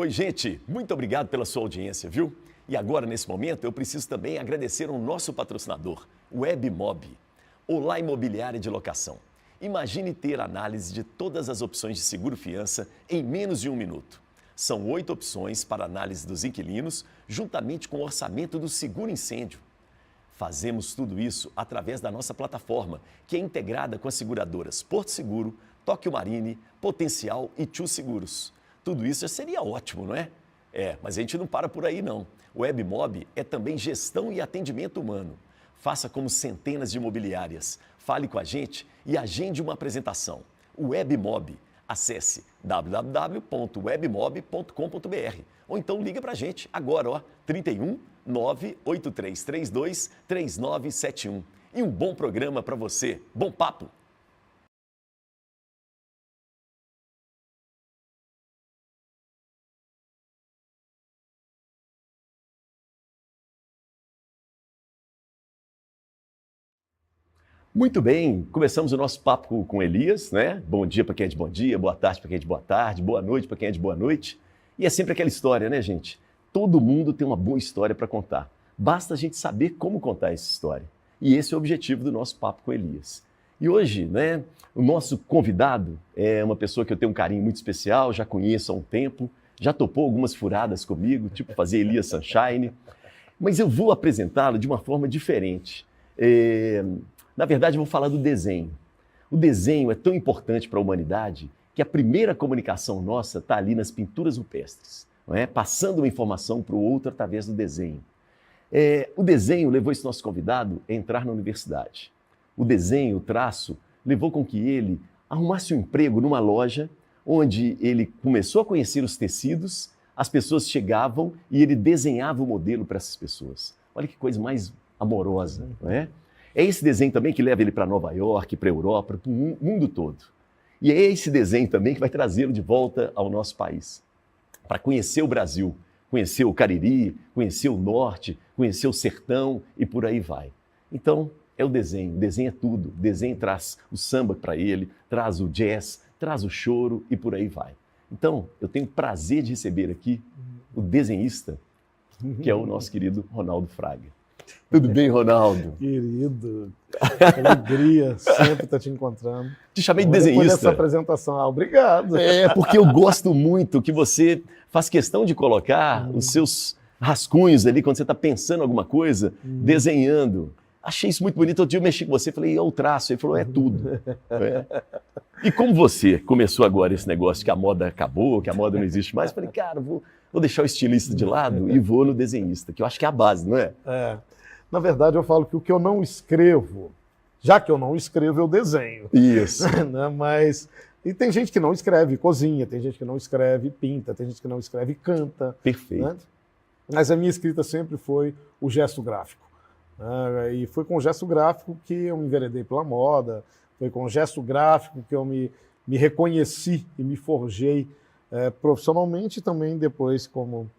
Oi, gente, muito obrigado pela sua audiência, viu? E agora, nesse momento, eu preciso também agradecer ao nosso patrocinador, o WebMob, Olá Imobiliária de Locação. Imagine ter análise de todas as opções de seguro-fiança em menos de 1 minuto. São 8 opções para análise dos inquilinos, juntamente com o orçamento do seguro-incêndio. Fazemos tudo isso através da nossa plataforma, que é integrada com as seguradoras Porto Seguro, Tóquio Marine, Potencial e Tchu Seguros. Tudo isso já seria ótimo, não é? Mas a gente não para por aí não. O WebMob é também gestão e atendimento humano. Faça como centenas de imobiliárias. Fale com a gente e agende uma apresentação. O WebMob. Acesse www.webmob.com.br ou então liga para a gente agora, ó, 31 98332 3971. E um bom programa para você. Bom papo! Muito bem, começamos o nosso papo com Elias, né? Bom dia para quem é de bom dia, boa tarde para quem é de boa tarde, boa noite para quem é de boa noite. E é sempre aquela história, né, gente? Todo mundo tem uma boa história para contar. Basta a gente saber como contar essa história. E esse é o objetivo do nosso papo com Elias. E hoje, né, o nosso convidado é uma pessoa que eu tenho um carinho muito especial, já conheço há um tempo, já topou algumas furadas comigo, tipo fazer Elias Sunshine. Mas eu vou apresentá-lo de uma forma diferente. Na verdade, eu vou falar do desenho. O desenho é tão importante para a humanidade que a primeira comunicação nossa está ali nas pinturas rupestres, não é? Passando uma informação para o outro através do desenho. O desenho levou esse nosso convidado a entrar na universidade. O desenho, o traço, levou com que ele arrumasse um emprego numa loja onde ele começou a conhecer os tecidos, as pessoas chegavam e ele desenhava o modelo para essas pessoas. Olha que coisa mais amorosa, não é? É esse desenho também que leva ele para Nova York, para a Europa, para o mundo todo. E é esse desenho também que vai trazê-lo de volta ao nosso país, para conhecer o Brasil, conhecer o Cariri, conhecer o Norte, conhecer o Sertão e por aí vai. Então, é o desenho é tudo. O desenho traz o samba para ele, traz o jazz, traz o choro e por aí vai. Então, eu tenho o prazer de receber aqui o desenhista, que é o nosso querido Ronaldo Fraga. Tudo bem, Ronaldo? Querido, alegria sempre estar te encontrando. Te chamei de desenhista. Depois dessa apresentação, obrigado. Porque eu gosto muito que você faz questão de colocar os seus rascunhos ali, quando você está pensando alguma coisa, desenhando. Achei isso muito bonito. Outro dia eu mexi com você, falei, o traço. Ele falou, é tudo. E como você começou agora esse negócio que a moda acabou, que a moda não existe mais, falei, cara, vou deixar o estilista de lado e vou no desenhista, que eu acho que é a base, não é? Na verdade, eu falo que o que eu não escrevo, já que eu não escrevo, eu desenho. Isso. Mas e tem gente que não escreve cozinha, tem gente que não escreve pinta, tem gente que não escreve canta. Perfeito. Né? Mas a minha escrita sempre foi o gesto gráfico. E foi com o gesto gráfico que eu me enveredei pela moda, foi com o gesto gráfico que eu me reconheci e me forjei profissionalmente e também depois como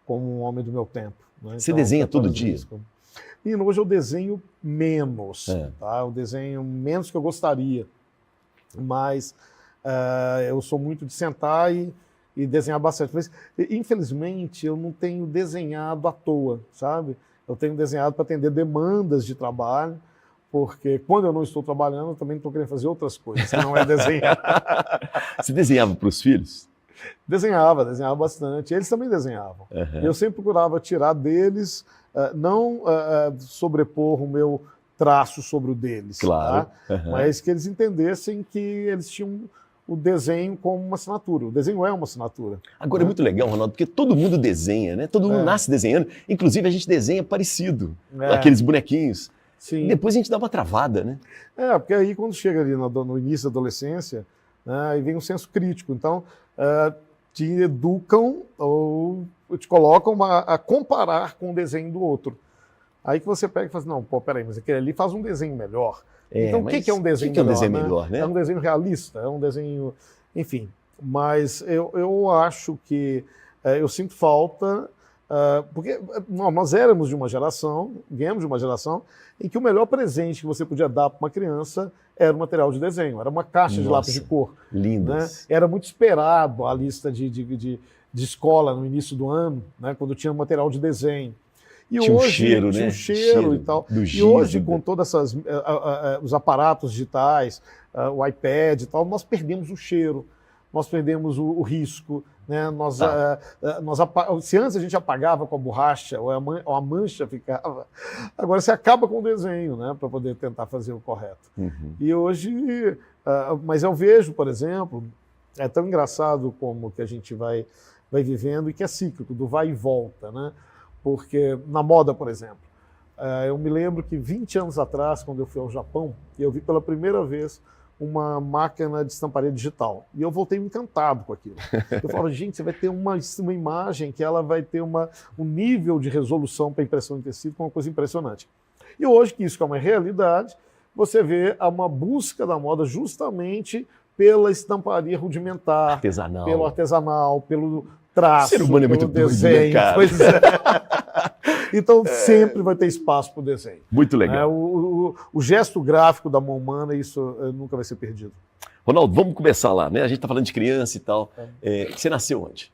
um homem do meu tempo. Né? Você desenha todo dia? E hoje eu desenho menos, tá? Eu desenho menos que eu gostaria, mas eu sou muito de sentar e desenhar bastante. Mas, infelizmente, eu não tenho desenhado à toa, sabe? Eu tenho desenhado para atender demandas de trabalho, porque quando eu não estou trabalhando, eu também estou querendo fazer outras coisas, que não é desenhar. Você desenhava para os filhos? Desenhava bastante. Eles também desenhavam. Eu sempre procurava tirar deles, não sobrepor o meu traço sobre o deles, claro. Tá? Mas que eles entendessem que eles tinham o desenho como uma assinatura. O desenho é uma assinatura. Agora é muito legal, Ronaldo, porque todo mundo desenha, né? Todo mundo nasce desenhando. Inclusive, a gente desenha parecido, aqueles bonequinhos. Sim. E depois a gente dá uma travada, né? Porque aí quando chega ali no início da adolescência, aí vem um senso crítico. Então, te educam ou te colocam a comparar com o desenho do outro. Aí que você pega e fala assim, não, peraí, mas aquele ali faz um desenho melhor. Então, o que é um desenho melhor? O que é um desenho melhor, né? É um desenho realista, é um desenho... Enfim, mas eu acho que eu sinto falta... porque nós éramos de uma geração, viemos de uma geração, em que o melhor presente que você podia dar para uma criança era o material de desenho, era uma caixa de lápis de cor. Lindas. Né? Era muito esperado a lista de de escola no início do ano, né, quando tinha material de desenho. E tinha hoje, um cheiro, tinha né? um cheiro e tal. Do E giz, hoje, com todos os aparatos digitais, o iPad e tal, nós perdemos o cheiro, nós perdemos o risco. Né? Se antes a gente apagava com a borracha, ou a mancha ficava, agora você acaba com o desenho, né, para poder tentar fazer o correto. Uhum. E hoje, mas eu vejo, por exemplo, é tão engraçado como que a gente vai vivendo e que é cíclico, do vai e volta, né? Porque na moda, por exemplo, eu me lembro que 20 anos atrás, quando eu fui ao Japão, eu vi pela primeira vez uma máquina de estamparia digital. E eu voltei encantado com aquilo. Eu falava, gente, você vai ter uma imagem que ela vai ter um nível de resolução para impressão em tecido, que é uma coisa impressionante. E hoje, que isso é uma realidade, você vê uma busca da moda justamente pela estamparia rudimentar, artesanal. Pelo artesanal, pelo traço, o ser humano é muito pelo desenho. doido, né, cara? Pois é. Então sempre vai ter espaço para o desenho. Muito legal. O gesto gráfico da mão humana, isso nunca vai ser perdido. Ronaldo, vamos começar lá, né? A gente está falando de criança e tal. Você nasceu onde?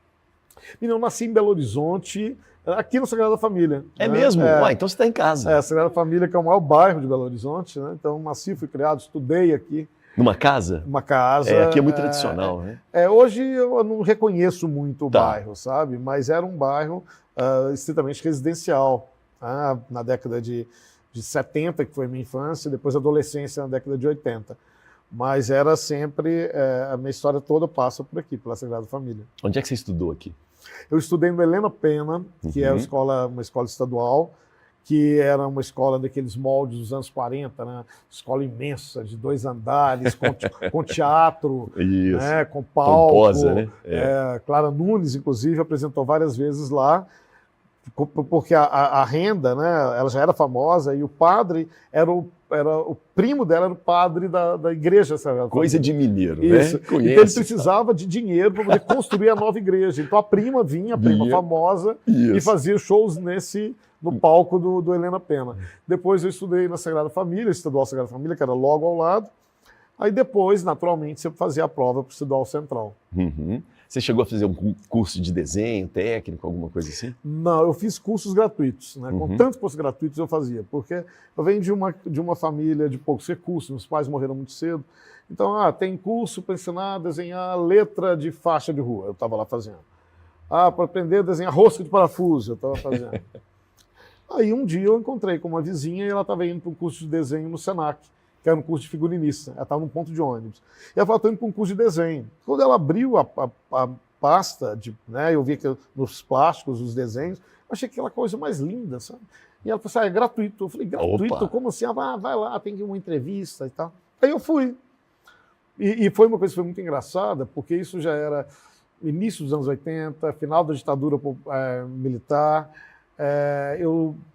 Eu nasci em Belo Horizonte, aqui no Sagrada Família. É mesmo? Então você está em casa. Sagrada Família, que é o maior bairro de Belo Horizonte, né? Então nasci, fui criado, estudei aqui. Numa casa? Uma casa. Aqui é muito tradicional, né? Hoje eu não reconheço muito o bairro, sabe? Mas era um bairro estritamente residencial. Na década de 70, que foi a minha infância, depois a adolescência na década de 80. Mas era sempre, a minha história toda passa por aqui, pela Sagrada Família. Onde é que você estudou aqui? Eu estudei no Helena Pena, que é uma escola estadual, que era uma escola daqueles moldes dos anos 40, né? Escola imensa, de 2 andares, com teatro, né? Com palco. Pomposa, né? Clara Nunes, inclusive, apresentou várias vezes lá, porque a Renda, né? Ela já era famosa, e o padre o primo dela era o padre da igreja. Sabe? Coisa de mineiro, isso, né? Então ele precisava de dinheiro para poder construir a nova igreja. Então a prima vinha, a prima famosa, e fazia shows no palco do Helena Pena. Depois eu estudei na Sagrada Família, Estadual Sagrada Família, que era logo ao lado. Aí depois, naturalmente, você fazia a prova para o Estadual Central. Uhum. Você chegou a fazer um curso de desenho, técnico, alguma coisa assim? Não, eu fiz cursos gratuitos, né? Com tantos cursos gratuitos eu fazia, porque eu venho de uma família de poucos recursos, meus pais morreram muito cedo. Então, tem curso para ensinar a desenhar letra de faixa de rua, eu estava lá fazendo. Para aprender a desenhar rosca de parafuso, eu estava fazendo. Aí um dia eu encontrei com uma vizinha e ela estava indo para um curso de desenho no Senac, que era um curso de figurinista. Ela estava num ponto de ônibus. E ela falou, estou indo para um curso de desenho. Quando ela abriu a pasta, né, eu vi que nos plásticos, os desenhos, eu achei aquela coisa mais linda, sabe? E ela falou assim, é gratuito. Eu falei, gratuito? Opa. Como assim? Vai lá, tem que ir uma entrevista e tal. Aí eu fui. E foi uma coisa que foi muito engraçada, porque isso já era início dos anos 80, final da ditadura militar.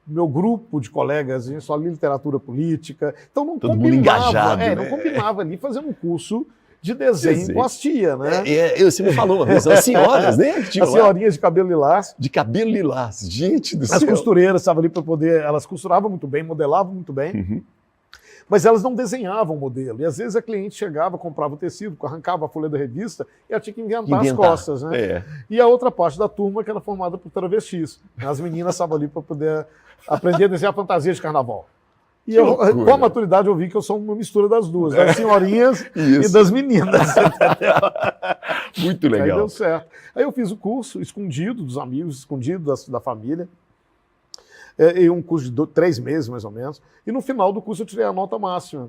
Meu grupo de colegas, a gente só lia literatura política, então não todo mundo engajado, né? Não combinava ali fazendo um curso de desenho com as tia, né? Você me falou uma vez, as senhoras, né? As senhorinhas de cabelo lilás. De cabelo lilás, gente do céu. As costureiras estavam ali para poder, elas costuravam muito bem, modelavam muito bem, mas elas não desenhavam o modelo. E às vezes a cliente chegava, comprava o tecido, arrancava a folha da revista e ela tinha que inventar as costas, né? E a outra parte da turma que era formada por travestis. As meninas estavam ali para poder aprender a desenhar fantasia de carnaval. E com a maturidade eu vi que eu sou uma mistura das duas, das senhorinhas e das meninas. Muito legal. Aí deu certo. Aí eu fiz o curso escondido dos amigos, escondido da família. E um curso de 3 meses, mais ou menos. E no final do curso eu tirei a nota máxima.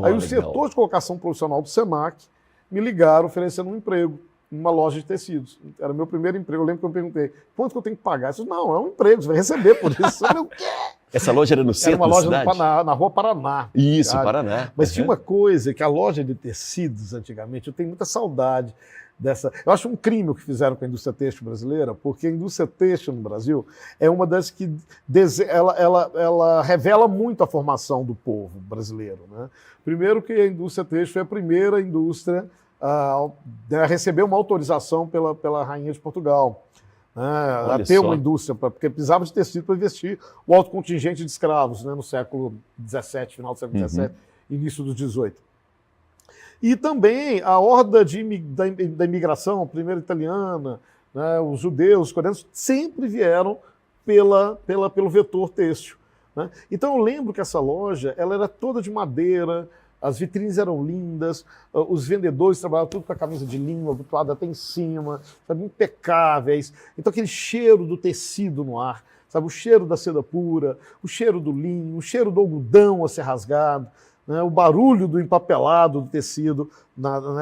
Aí o setor de colocação profissional do Senac me ligaram oferecendo um emprego numa loja de tecidos. Era meu primeiro emprego. Eu lembro que eu perguntei, quanto que eu tenho que pagar? Eu disse, não, é um emprego, você vai receber por isso. Eu, o quê? Essa loja era no centro da cidade? Era uma loja na Rua Paraná. Isso, Paraná. Mas tinha uma coisa, que a loja de tecidos, antigamente, eu tenho muita saudade dessa. Eu acho um crime o que fizeram com a indústria têxtil brasileira, porque a indústria têxtil no Brasil é uma das que ela revela muito a formação do povo brasileiro, né? Primeiro que a indústria têxtil foi a primeira indústria a receber uma autorização pela Rainha de Portugal. A ter uma indústria, porque precisava de tecido para investir o alto contingente de escravos, né, no século XVII, final do século XVII, início do XVIII. E também a horda da imigração, primeiro italiana, né? Os judeus, os coreanos, sempre vieram pelo vetor têxtil, né? Então eu lembro que essa loja ela era toda de madeira, as vitrines eram lindas, os vendedores trabalhavam tudo com a camisa de linho, abotoada até em cima, sabe, impecáveis. Então aquele cheiro do tecido no ar, sabe, o cheiro da seda pura, o cheiro do linho, o cheiro do algodão a ser rasgado, né, o barulho do empapelado do tecido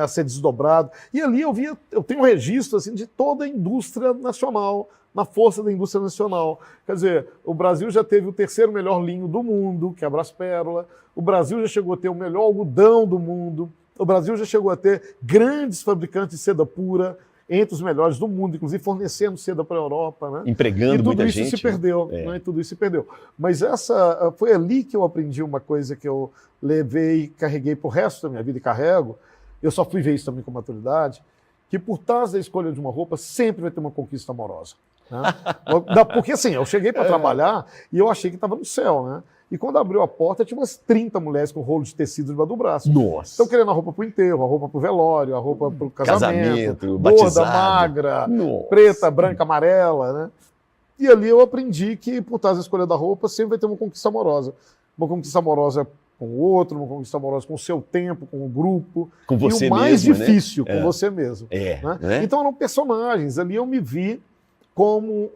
a ser desdobrado. E ali eu tenho um registro assim, de toda a indústria nacional, na força da indústria nacional. Quer dizer, o Brasil já teve o terceiro melhor linho do mundo, que é a Braspérola. O Brasil já chegou a ter o melhor algodão do mundo. O Brasil já chegou a ter grandes fabricantes de seda pura, entre os melhores do mundo, inclusive fornecendo seda para a Europa, né? Empregando muita gente. E tudo isso se perdeu, né? E tudo isso se perdeu. Mas foi ali que eu aprendi uma coisa que eu levei e carreguei para o resto da minha vida e carrego. Eu só fui ver isso também com maturidade, que por trás da escolha de uma roupa sempre vai ter uma conquista amorosa. Né? Porque assim, eu cheguei para trabalhar e eu achei que estava no céu, né? E quando abriu a porta, tinha umas 30 mulheres com rolo de tecido debaixo do braço. Nossa! Então querendo a roupa para o enterro, a roupa para o velório, a roupa para o casamento, batizado, gorda, magra, nossa, preta, branca, amarela, né? E ali eu aprendi que por trás da escolha da roupa sempre vai ter uma conquista amorosa. Uma conquista amorosa com o outro, uma conquista amorosa com o seu tempo, com o grupo. Com você mesmo, e o mais mesmo, difícil, né? Com você mesmo. Né? Então eram personagens. Ali eu me vi como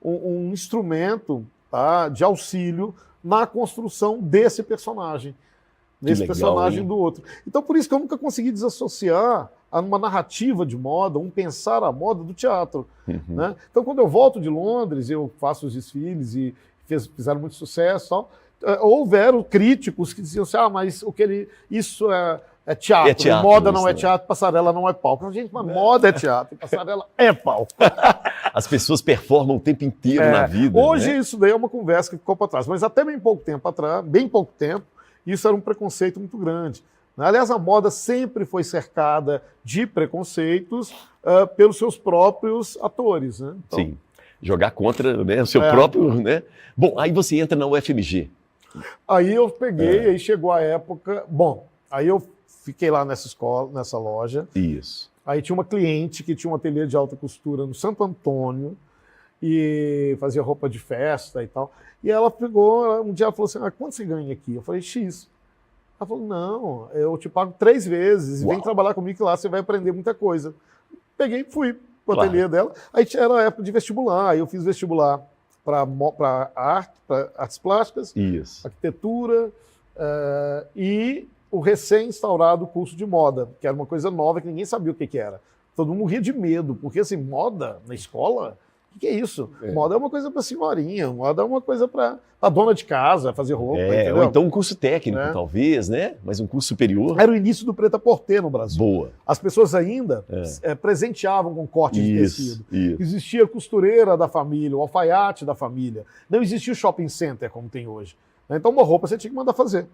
um instrumento, tá, de auxílio na construção desse personagem. Desse personagem do outro. Então por isso que eu nunca consegui desassociar a uma narrativa de moda, um pensar a moda do teatro. Né? Então quando eu volto de Londres, eu faço os desfiles e fizeram muito sucesso e tal. Houveram críticos que diziam assim, mas isso é teatro, moda não é teatro, passarela não é palco. Gente, mas moda é teatro, passarela é palco. As pessoas performam o tempo inteiro na vida. Hoje né? Isso daí é uma conversa que ficou para trás, mas até bem pouco tempo, isso era um preconceito muito grande. Aliás, a moda sempre foi cercada de preconceitos pelos seus próprios atores. Né? Então, sim, jogar contra, né, o seu próprio... Né? Bom, aí você entra na UFMG. Aí eu peguei, aí chegou a época... Bom, aí eu fiquei lá nessa escola, nessa loja. Isso. Aí tinha uma cliente que tinha um ateliê de alta costura no Santo Antônio e fazia roupa de festa e tal. E ela pegou, um dia ela falou assim, quanto você ganha aqui? Eu falei, X. Ela falou, não, eu te pago 3 vezes, vem trabalhar comigo que lá você vai aprender muita coisa. Peguei e fui pro ateliê dela. Aí era a época de vestibular, aí eu fiz vestibular para artes plásticas, isso, arquitetura e o recém-instaurado curso de moda, que era uma coisa nova que ninguém sabia o que era. Todo mundo morria de medo, porque assim, moda na escola, o que é isso? Moda é uma coisa para senhorinha, moda é uma coisa para a dona de casa fazer roupa. Ou então um curso técnico, talvez, né? Mas um curso superior. Era o início do prêt-à-porter no Brasil. Boa. As pessoas ainda presenteavam com corte de tecido. Isso. Existia a costureira da família, o alfaiate da família. Não existia o shopping center como tem hoje. Então uma roupa você tinha que mandar fazer.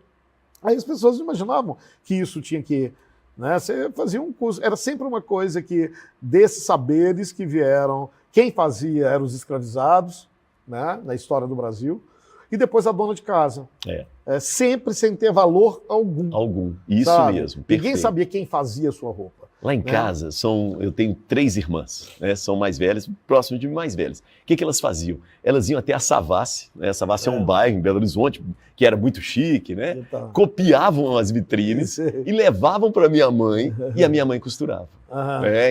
Aí as pessoas não imaginavam que isso tinha que... Né? Você fazia um curso. Era sempre uma coisa que, desses saberes que vieram, quem fazia eram os escravizados, né? Na história do Brasil, e depois a dona de casa. Sempre sem ter valor algum. Isso sabe? mesmo. Ninguém Perfeito. sabia quem fazia a sua roupa. Lá em casa, eu tenho 3 irmãs, né? São mais velhas, próximo de mais velhas. O que elas faziam? Elas iam até a Savassi, né? A Savassi é um bairro em Belo Horizonte, que era muito chique, né? Então. Copiavam as vitrines e levavam para minha mãe, e a minha mãe costurava.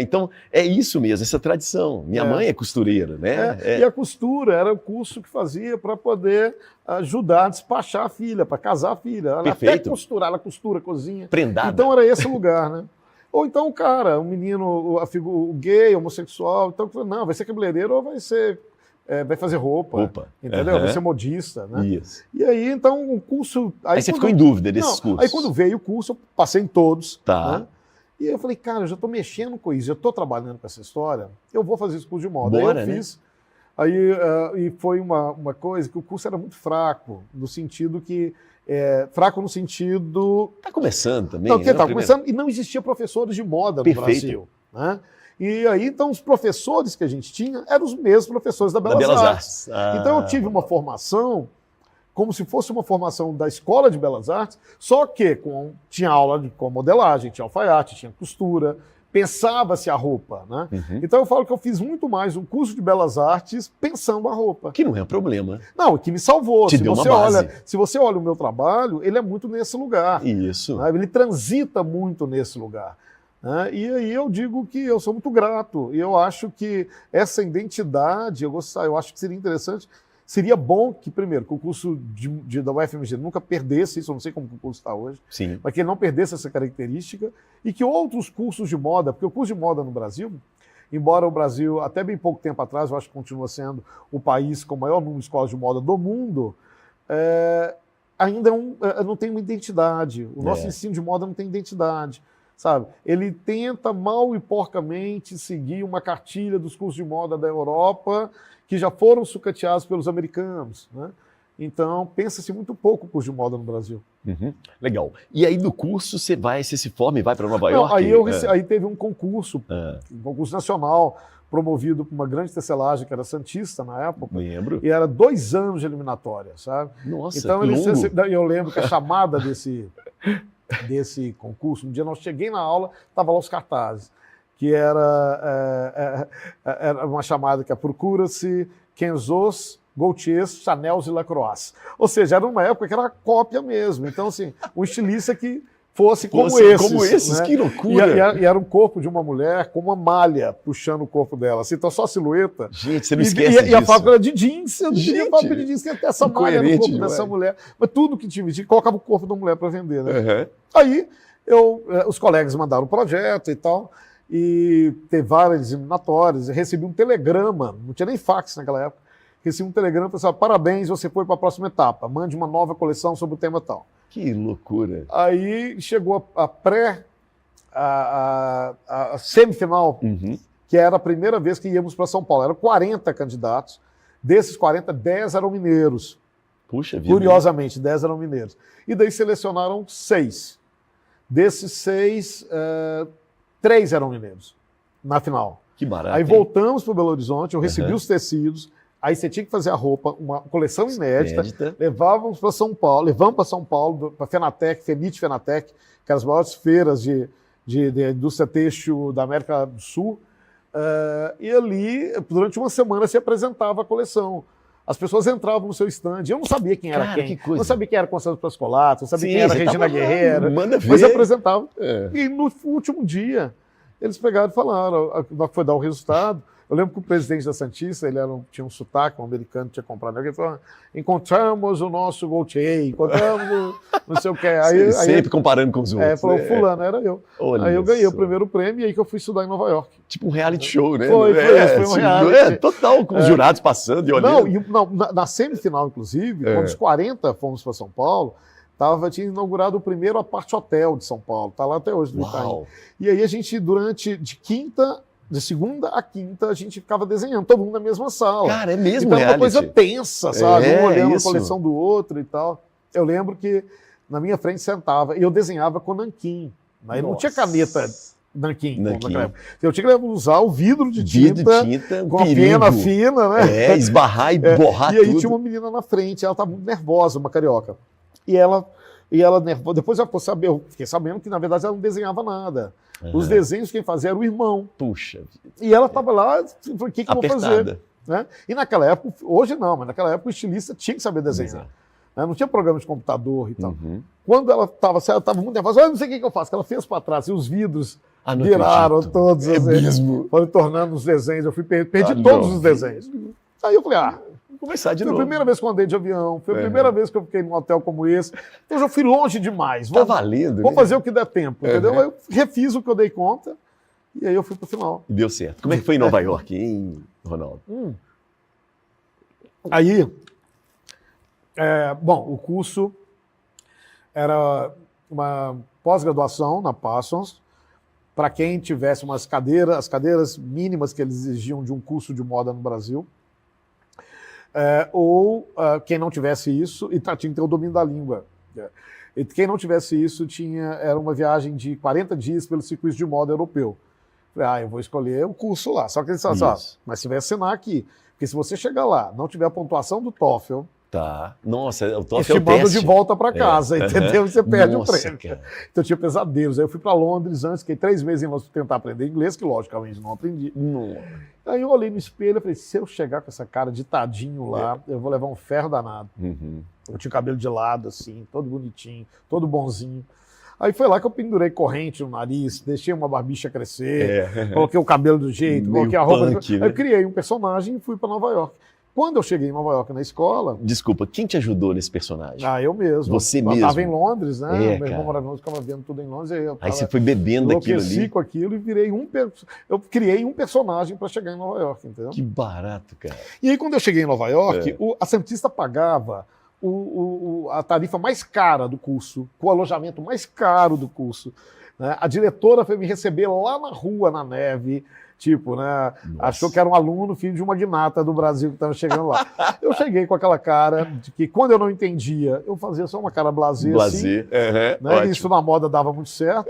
Então, é isso mesmo, essa tradição. Minha mãe é costureira, né? E a costura era o curso que fazia para poder ajudar a despachar a filha, para casar a filha. Ela até costurar, ela costura, cozinha. Prendada. Então era esse o lugar, né? Ou então o cara, o menino, o gay, homossexual, então não, vai ser cabeleireiro ou vai fazer roupa. Entendeu? Vai ser modista, né? Isso. E aí, então, o curso... Aí você ficou em dúvida desses cursos. Aí quando veio o curso, eu passei em todos. Tá. Né? E eu falei, cara, eu já estou mexendo com isso, eu estou trabalhando com essa história, eu vou fazer esse curso de moda. Bora, aí eu fiz. Aí, e foi uma coisa que o curso era muito fraco, no sentido que... fraco no sentido... Está começando também. Não, estava começando e não existia professores de moda no Brasil. Né? E aí, então, os professores que a gente tinha eram os mesmos professores da Belas Artes. Então, eu tive uma formação como se fosse uma formação da Escola de Belas Artes, só que tinha aula com modelagem, tinha alfaiate, tinha costura, pensava-se a roupa, né? Então eu falo que eu fiz muito mais um curso de Belas Artes pensando a roupa. Que não é um problema. Não, que me salvou. Te deu uma base. Se você olha o meu trabalho, ele é muito nesse lugar. Isso. Né? Ele transita muito nesse lugar. Né? E aí eu digo que eu sou muito grato. E eu acho que essa identidade, eu acho que seria interessante. Seria bom que, primeiro, que o curso da UFMG nunca perdesse isso, eu não sei como o curso está hoje, Sim. mas que ele não perdesse essa característica, e que outros cursos de moda, porque o curso de moda no Brasil, embora o Brasil, até bem pouco tempo atrás, eu acho que continua sendo o país com o maior número de escolas de moda do mundo, ainda não tem uma identidade. O nosso ensino de moda não tem identidade. Sabe? Ele tenta mal e porcamente seguir uma cartilha dos cursos de moda da Europa que já foram sucateados pelos americanos, né? Então, pensa-se muito pouco o curso de moda no Brasil. Legal. E aí, do curso, você se forma e vai para Nova York? Aí teve um concurso nacional, promovido por uma grande tecelagem, que era Santista na época. Lembro. E era 2 anos de eliminatória, sabe? Nossa, então, longo. Eu lembro que a chamada desse concurso, um dia eu cheguei na aula, estava lá os cartazes, que era uma chamada que procura-se Kenzos, Gaultiers, Chanels e Lacroix. Ou seja, era uma época que era cópia mesmo. Então, assim, um estilista que fosse como esses, né? Que loucura! E era um corpo de uma mulher com uma malha puxando o corpo dela. Assim, então, só a silhueta. Gente, você não esquece disso. E a fábrica era de jeans. Eu não queria fábrica de jeans, que ia ter essa malha no corpo dessa mulher. Mas tudo que tinha vestido, colocava o corpo da mulher para vender, né? Aí, os colegas mandaram o projeto e tal, e teve várias eliminatórias, recebi um telegrama, não tinha nem fax naquela época, recebi um telegrama e falei assim, parabéns, você foi para a próxima etapa, mande uma nova coleção sobre o tema tal. Que loucura. Aí chegou a semifinal, que era a primeira vez que íamos para São Paulo. Eram 40 candidatos, desses 40, 10 eram mineiros. Puxa vida. Curiosamente, 10 eram mineiros. E daí selecionaram 6. Desses 6, 3 eram mineiros, na final. Que barato. Aí voltamos para o Belo Horizonte, eu recebi os tecidos, aí você tinha que fazer a roupa, uma coleção inédita. Levamos para São Paulo, para Fenatec, Fenatec, que eram as maiores feiras de indústria têxtil da América do Sul. E ali, durante uma semana, se apresentava a coleção. As pessoas entravam no seu stand. Eu não sabia quem era quem. Não sabia quem era Constância Pascolato, não sabia quem era Regina Guerreira. Mas apresentava. E no último dia, eles pegaram e falaram, foi dar o resultado. Eu lembro que o presidente da Santista, tinha um sotaque, um americano que tinha comprado. Ele falou, encontramos o nosso Gaultier, encontramos não sei o que. Sempre comparando com os outros. Falou, fulano, era eu. Aí eu ganhei o primeiro prêmio e aí que eu fui estudar em Nova York. Tipo um reality show, né? Foi um reality. Total, com os jurados passando e olhando. Na semifinal, inclusive, quando os 40 fomos para São Paulo, tinha inaugurado o primeiro Apart Hotel de São Paulo. Está lá até hoje no Itaim. E aí a gente, de segunda a quinta, a gente ficava desenhando, todo mundo na mesma sala. Cara, é mesmo então, reality. Uma coisa tensa, sabe? Um olhando a coleção do outro e tal. Eu lembro que na minha frente sentava, e eu desenhava com nanquim. Né? Não tinha caneta nanquim. Eu tinha que usar o vidro de tinta com a pena fina, né? Esbarrar e borrar tudo. E aí tinha uma menina na frente, ela estava muito nervosa, uma carioca. E ela nervosa. Depois eu fiquei sabendo que, na verdade, ela não desenhava nada. Os desenhos quem fazia era o irmão. Puxa. E ela estava lá, o que eu vou fazer? Né? E naquela época, hoje não, mas naquela época o estilista tinha que saber desenhar. Né? Não tinha programa de computador e tal. Quando ela estava muito nervosa, eu não sei o que eu faço, que ela fez para trás, e os vidros viraram todos. Mesmo? Foram tornando os desenhos, eu perdi todos os desenhos. Aí eu falei, começar de novo. Foi a primeira vez que eu andei de avião, foi a primeira vez que eu fiquei num hotel como esse. Então eu já fui longe demais. Tá valendo, Vou fazer o que der tempo, entendeu? Eu refiz o que eu dei conta e aí eu fui pro final. E deu certo. Como é que foi em Nova York, hein, Ronaldo? Aí, o curso era uma pós-graduação na Parsons, para quem tivesse as cadeiras mínimas que eles exigiam de um curso de moda no Brasil. Ou quem não tivesse isso, e tinha que ter o domínio da língua. E quem não tivesse isso, era uma viagem de 40 dias pelo circuito de moda europeu. Falei, eu vou escolher o curso lá. Só que eles falaram, mas você vai assinar aqui. Porque se você chegar lá, não tiver a pontuação do TOEFL, Tá. Nossa, o TOEFL Eles é te o mandam teste. de volta para casa, entendeu? E você perde Nossa, o prêmio. cara. Então eu tinha pesadelos. Aí eu fui para Londres antes, fiquei 3 meses em Londres para tentar aprender inglês, que logicamente não aprendi. Não. Aí eu olhei no espelho e falei, se eu chegar com essa cara de tadinho lá, eu vou levar um ferro danado. Uhum. Eu tinha o cabelo de lado, assim, todo bonitinho, todo bonzinho. Aí foi lá que eu pendurei corrente no nariz, deixei uma barbicha crescer, coloquei o cabelo do jeito, Meio coloquei a roupa. punk, né? Aí eu criei um personagem e fui para Nova York. Quando eu cheguei em Nova York na escola, Desculpa, quem te ajudou nesse personagem? eu mesmo. Você eu mesmo? estava em Londres, né? Meu cara. irmão morava em Londres, ficava vendo tudo em Londres. Aí você foi bebendo aquilo enlouqueci ali. com aquilo e virei eu criei um personagem para chegar em Nova York, entendeu? Que barato, cara. E aí, quando eu cheguei em Nova York, a Santista pagava a tarifa mais cara do curso, com o alojamento mais caro do curso. Né? A diretora foi me receber lá na rua, na neve, tipo, né? Achou que era um aluno, filho de uma magnata do Brasil que estava chegando lá. Eu cheguei com aquela cara de que, quando eu não entendia, eu fazia só uma cara blasé, assim. Né? Isso na moda dava muito certo.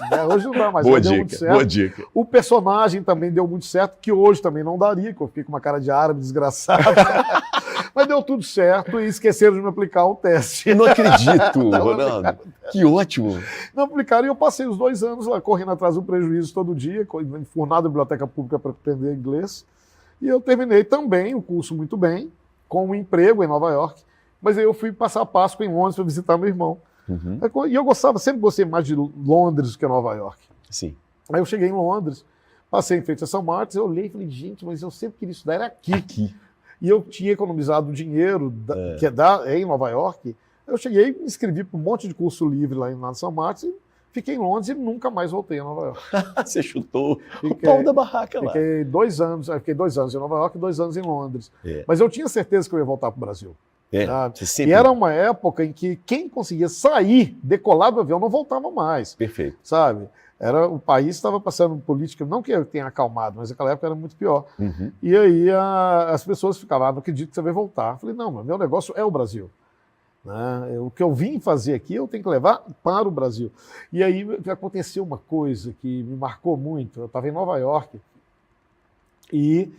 Né? Hoje não dá mais, boa mas dica, deu muito certo. boa dica. O personagem também deu muito certo, que hoje também não daria, que eu fiquei com uma cara de árabe desgraçado. Mas deu tudo certo e esqueceram de me aplicar o teste. Eu não acredito, Ronaldo. Que ótimo. Não aplicaram e eu passei os 2 anos lá correndo atrás do prejuízo todo dia, enfurnado na biblioteca pública para aprender inglês. E eu terminei também o curso muito bem, com um emprego em Nova York. Mas aí eu fui passar a Páscoa em Londres para visitar meu irmão. Uhum. E eu sempre gostei mais de Londres do que Nova York. Sim. Aí eu cheguei em Londres, passei em frente a São Marcos, eu olhei e falei, gente, mas eu sempre queria estudar, era aqui. E eu tinha economizado dinheiro que é em Nova York. Eu cheguei, me inscrevi para um monte de curso livre lá em São Marcos e fiquei em Londres e nunca mais voltei a Nova York. Você chutou o pau da barraca lá. Fiquei 2 anos em Nova York e 2 anos em Londres. Mas eu tinha certeza que eu ia voltar para o Brasil. Sempre... E era uma época em que quem conseguia sair, decolar do avião, não voltava mais. Perfeito. Sabe? O país estava passando por política, não que eu tenha acalmado, mas naquela época era muito pior. Uhum. E aí as pessoas ficavam, não acredito que você vai voltar. Eu falei, não, meu negócio é o Brasil. Né? O que eu vim fazer aqui, eu tenho que levar para o Brasil. E aí aconteceu uma coisa que me marcou muito. Eu estava em Nova York e,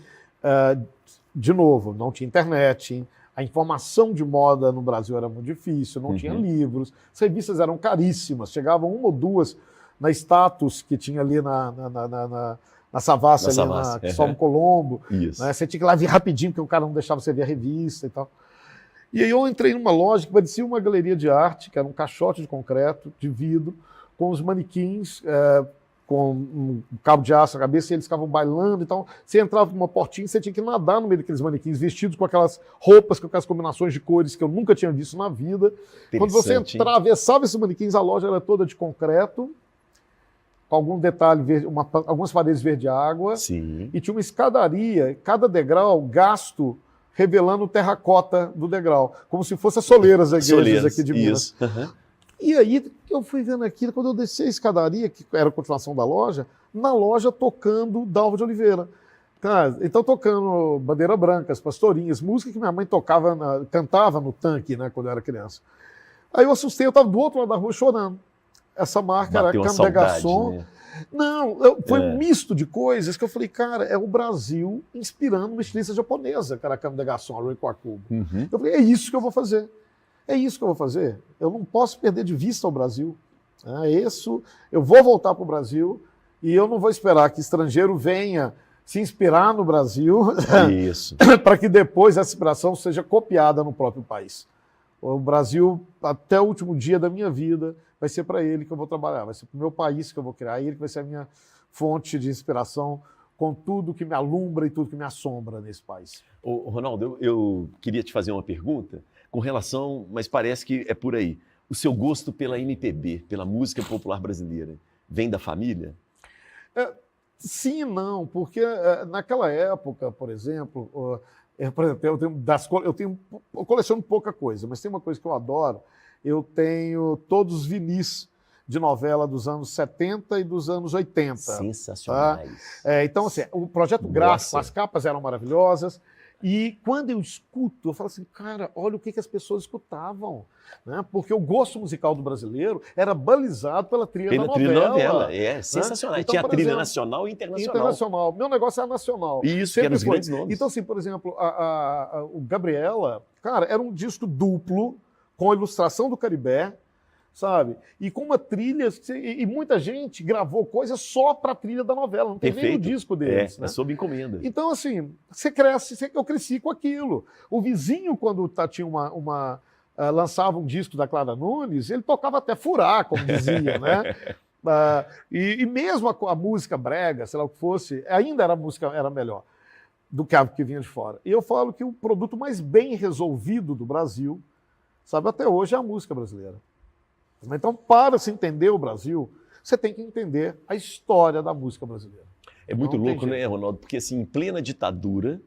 de novo, não tinha internet, a informação de moda no Brasil era muito difícil, não tinha livros, as revistas eram caríssimas, chegavam 1 ou 2 na Status, que tinha ali na Savassi, ali na Cristóvão Colombo. Isso. Né? Você tinha que ir lá ver rapidinho, porque o cara não deixava você ver a revista e tal. E aí eu entrei numa loja que parecia uma galeria de arte, que era um caixote de concreto, de vidro, com os manequins, com um cabo de aço na cabeça, e eles ficavam bailando e tal. Você entrava por uma portinha, você tinha que nadar no meio daqueles manequins, vestidos com aquelas roupas, com aquelas combinações de cores que eu nunca tinha visto na vida. Quando você atravessava esses manequins, a loja era toda de concreto, com algum detalhe, algumas paredes verde-água. Sim. E tinha uma escadaria, cada degrau gasto, revelando terracota do degrau, como se fossem as soleiras das igrejas aqui de Minas. E aí eu fui vendo aquilo, quando eu desci a escadaria, que era a continuação da loja, na loja tocando Dalva de Oliveira. Então tocando Bandeira Branca, as Pastorinhas, música que minha mãe cantava no tanque, né, quando eu era criança. Aí eu assustei, eu estava do outro lado da rua chorando. Essa marca era Comme des Garçons. Né? Não, foi um misto de coisas que eu falei, cara, é o Brasil inspirando uma estilista japonesa, que era a Comme des Garçons, a Rui Kawakubo. Eu falei, é isso que eu vou fazer. É isso que eu vou fazer. Eu não posso perder de vista o Brasil. Eu vou voltar para o Brasil e eu não vou esperar que estrangeiro venha se inspirar no Brasil para que depois essa inspiração seja copiada no próprio país. O Brasil, até o último dia da minha vida, vai ser para ele que eu vou trabalhar, vai ser para o meu país que eu vou criar, ele que vai ser a minha fonte de inspiração com tudo que me alumbra e tudo que me assombra nesse país. Ronaldo, eu queria te fazer uma pergunta com relação, mas parece que é por aí. O seu gosto pela MPB, pela música popular brasileira, vem da família? Sim e não, porque naquela época, por exemplo, eu coleciono pouca coisa, mas tem uma coisa que eu adoro. Eu tenho todos os vinis de novela dos anos 70 e dos anos 80. Sensacionais. Então, assim, o projeto gráfico, as capas eram maravilhosas. E quando eu escuto, eu falo assim, cara, olha o que as pessoas escutavam. Né? Porque o gosto musical do brasileiro era balizado pela trilha da novela. Trilha da novela, sensacional. Então, tinha a trilha exemplo, nacional e internacional. Internacional. Meu negócio é nacional. Isso, que eram os grandes nomes. Então, assim, por exemplo, o Gabriela, cara, era um disco duplo, com a ilustração do Caribé, sabe? E com uma trilha, e muita gente gravou coisas só para a trilha da novela, não tem nem o disco deles. É sob encomenda. Então, assim, você cresce, eu cresci com aquilo. O vizinho, quando tinha lançava um disco da Clara Nunes, ele tocava até furar, como dizia, né? E mesmo a música brega, sei lá o que fosse, ainda era melhor do que a que vinha de fora. E eu falo que o produto mais bem resolvido do Brasil, sabe, até hoje é a música brasileira. Então, para se entender o Brasil, você tem que entender a história da música brasileira. É muito louco, né, Ronaldo? Porque, assim, em plena ditadura,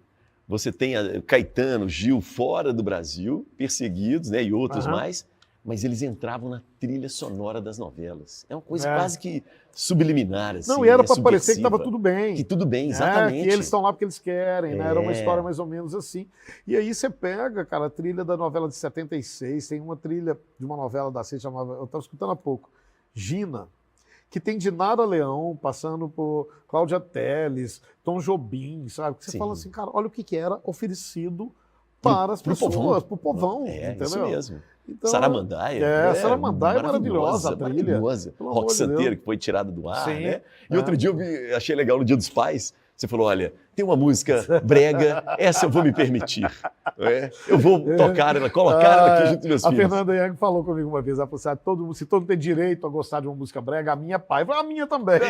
você tem Caetano, Gil fora do Brasil, perseguidos, né, e outros mais, mas eles entravam na trilha sonora das novelas. É uma coisa quase que subliminar, assim. Não, e era para parecer que estava tudo bem. Que tudo bem, exatamente. Que eles estão lá porque eles querem, né? Era uma história mais ou menos assim. E aí você pega, cara, a trilha da novela de 76, tem uma trilha de uma novela da CET chamava, eu estava escutando há pouco, Gina, que tem Dinara Leão, passando por Cláudia Telles, Tom Jobim, sabe? Você fala assim, cara, olha o que era oferecido para as pessoas, para o povão, entendeu? Isso mesmo. Então, Saramandaia. Saramandaia é maravilhosa a trilha. Maravilhosa. Rock Santeiro, que foi tirada do ar, né? E outro dia eu achei legal, no Dia dos Pais, você falou, olha, tem uma música brega, essa eu vou me permitir. Eu vou tocar ela, colocar ela aqui junto com meus filhos. A Fernanda Young falou comigo uma vez, ela falou assim, se todo mundo tem direito a gostar de uma música brega, a minha pai. Eu falei, a minha também.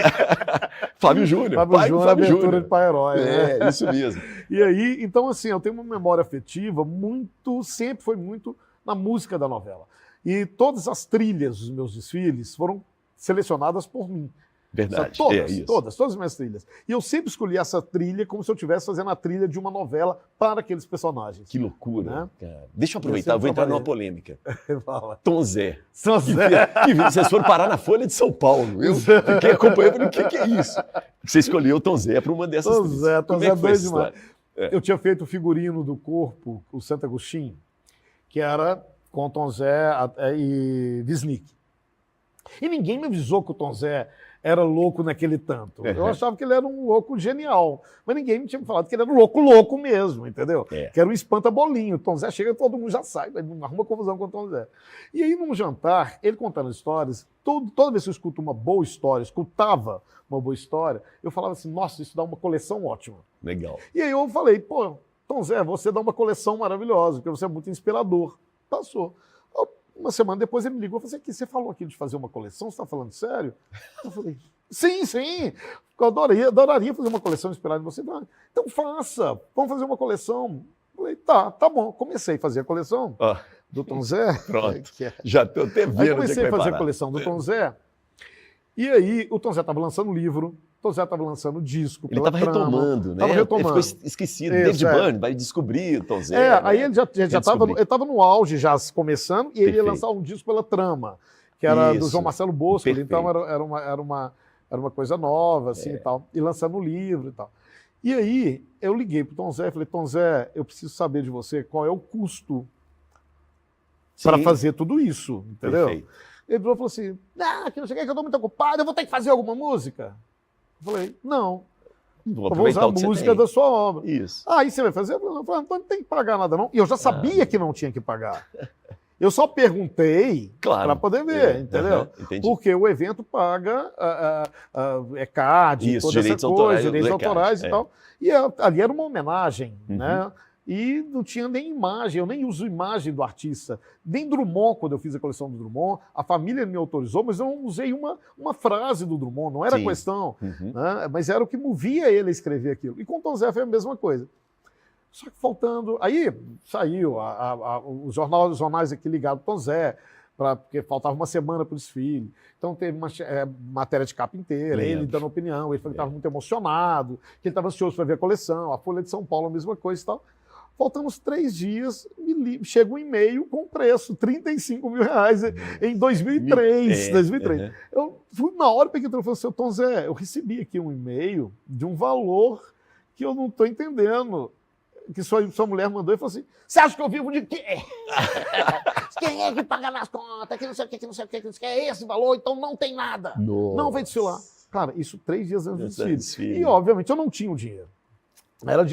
Fábio Júnior. Fábio Júnior, abertura de Pai Herói. Isso mesmo. E aí, então assim, eu tenho uma memória afetiva sempre foi muito na música da novela. E todas as trilhas dos meus desfiles foram selecionadas por mim. Verdade. Todas as minhas trilhas. E eu sempre escolhi essa trilha como se eu estivesse fazendo a trilha de uma novela para aqueles personagens. Que loucura, cara. Deixa eu aproveitar, vou entrar numa polêmica. Tom Zé. Tom Zé. Que vocês foram parar na Folha de São Paulo. Eu fiquei acompanhando, falei, o que é isso? Você escolheu o Tom Zé para uma dessas trilhas. Tom Zé é doido demais. Eu tinha feito o figurino do corpo, o Santo Agostinho, que era com Tom Zé e Wisnik. E ninguém me avisou que o Tom Zé era louco naquele tanto. Eu achava que ele era um louco genial, mas ninguém me tinha falado que ele era um louco mesmo, entendeu? Que era um espanta-bolinho. O Tom Zé chega e todo mundo já sai, arruma confusão com o Tom Zé. E aí, num jantar, ele contando histórias, toda vez que eu escuto uma boa história, escutava uma boa história, eu falava assim, nossa, isso dá uma coleção ótima. Legal. E aí eu falei, pô, Tom Zé, você dá uma coleção maravilhosa, porque você é muito inspirador. Passou. Uma semana depois ele me ligou e falou assim, você falou aqui de fazer uma coleção, você está falando sério? Eu falei, sim, eu adoraria fazer uma coleção inspirada em você. Então faça, vamos fazer uma coleção. Eu falei, tá bom. Comecei a fazer a coleção do Tom Zé. Pronto, já estou até vendo. Aí comecei a fazer a coleção do Tom Zé, e aí o Tom Zé estava lançando livro, o Tom Zé estava lançando disco. Ele estava retomando, né? Estava retomando. Ele ficou esquecido. David Byrne vai descobrir o Tom Zé. Aí ele já estava no auge, já começando, e ele ia lançar um disco pela Trama, que era do João Marcelo Bosco. Então era uma coisa nova, assim, e tal. E lançando um livro e tal. E aí eu liguei para o Tom Zé e falei, Tom Zé, eu preciso saber de você qual é o custo para fazer tudo isso, entendeu? Perfeito. Ele falou assim, que não sei o que eu estou muito ocupado, eu vou ter que fazer alguma música? Eu falei, não. Eu vou usar a música da sua obra. Isso. Aí você vai fazer? Eu falei, não tem que pagar nada não. E eu já sabia que não tinha que pagar. Eu só perguntei para poder ver, entendeu? Porque o evento paga ECAD, toda essa coisa, direitos autorais e tal. E ali era uma homenagem, né? E não tinha nem imagem, eu nem uso imagem do artista. Nem Drummond, quando eu fiz a coleção do Drummond, a família me autorizou, mas eu não usei uma frase do Drummond, não era questão. Né? Mas era o que movia ele a escrever aquilo. E com o Tom Zé foi a mesma coisa. Só que faltando... Aí saiu os jornais aqui ligados ao Tom Zé, porque faltava uma semana para o desfile. Então teve uma matéria de capa inteira, ele dando opinião, ele falou que estava muito emocionado, que ele estava ansioso para ver a coleção, a Folha de São Paulo, a mesma coisa e tal. Faltando uns 3 dias, chega um e-mail com preço, R$35 mil em 2003. Eu fui na hora, peguei o telefone e falei, Tom Zé, eu recebi aqui um e-mail de um valor que eu não estou entendendo. que sua mulher mandou e falou assim, você acha que eu vivo de quê? Quem é que paga nas contas? Que não sei o que, que não sei o que, que não sei o que, é esse valor, então não tem nada. Nossa. Não vem desfilar. Cara, isso 3 dias antes do Desfile. desfile. E, obviamente, eu não tinha o dinheiro.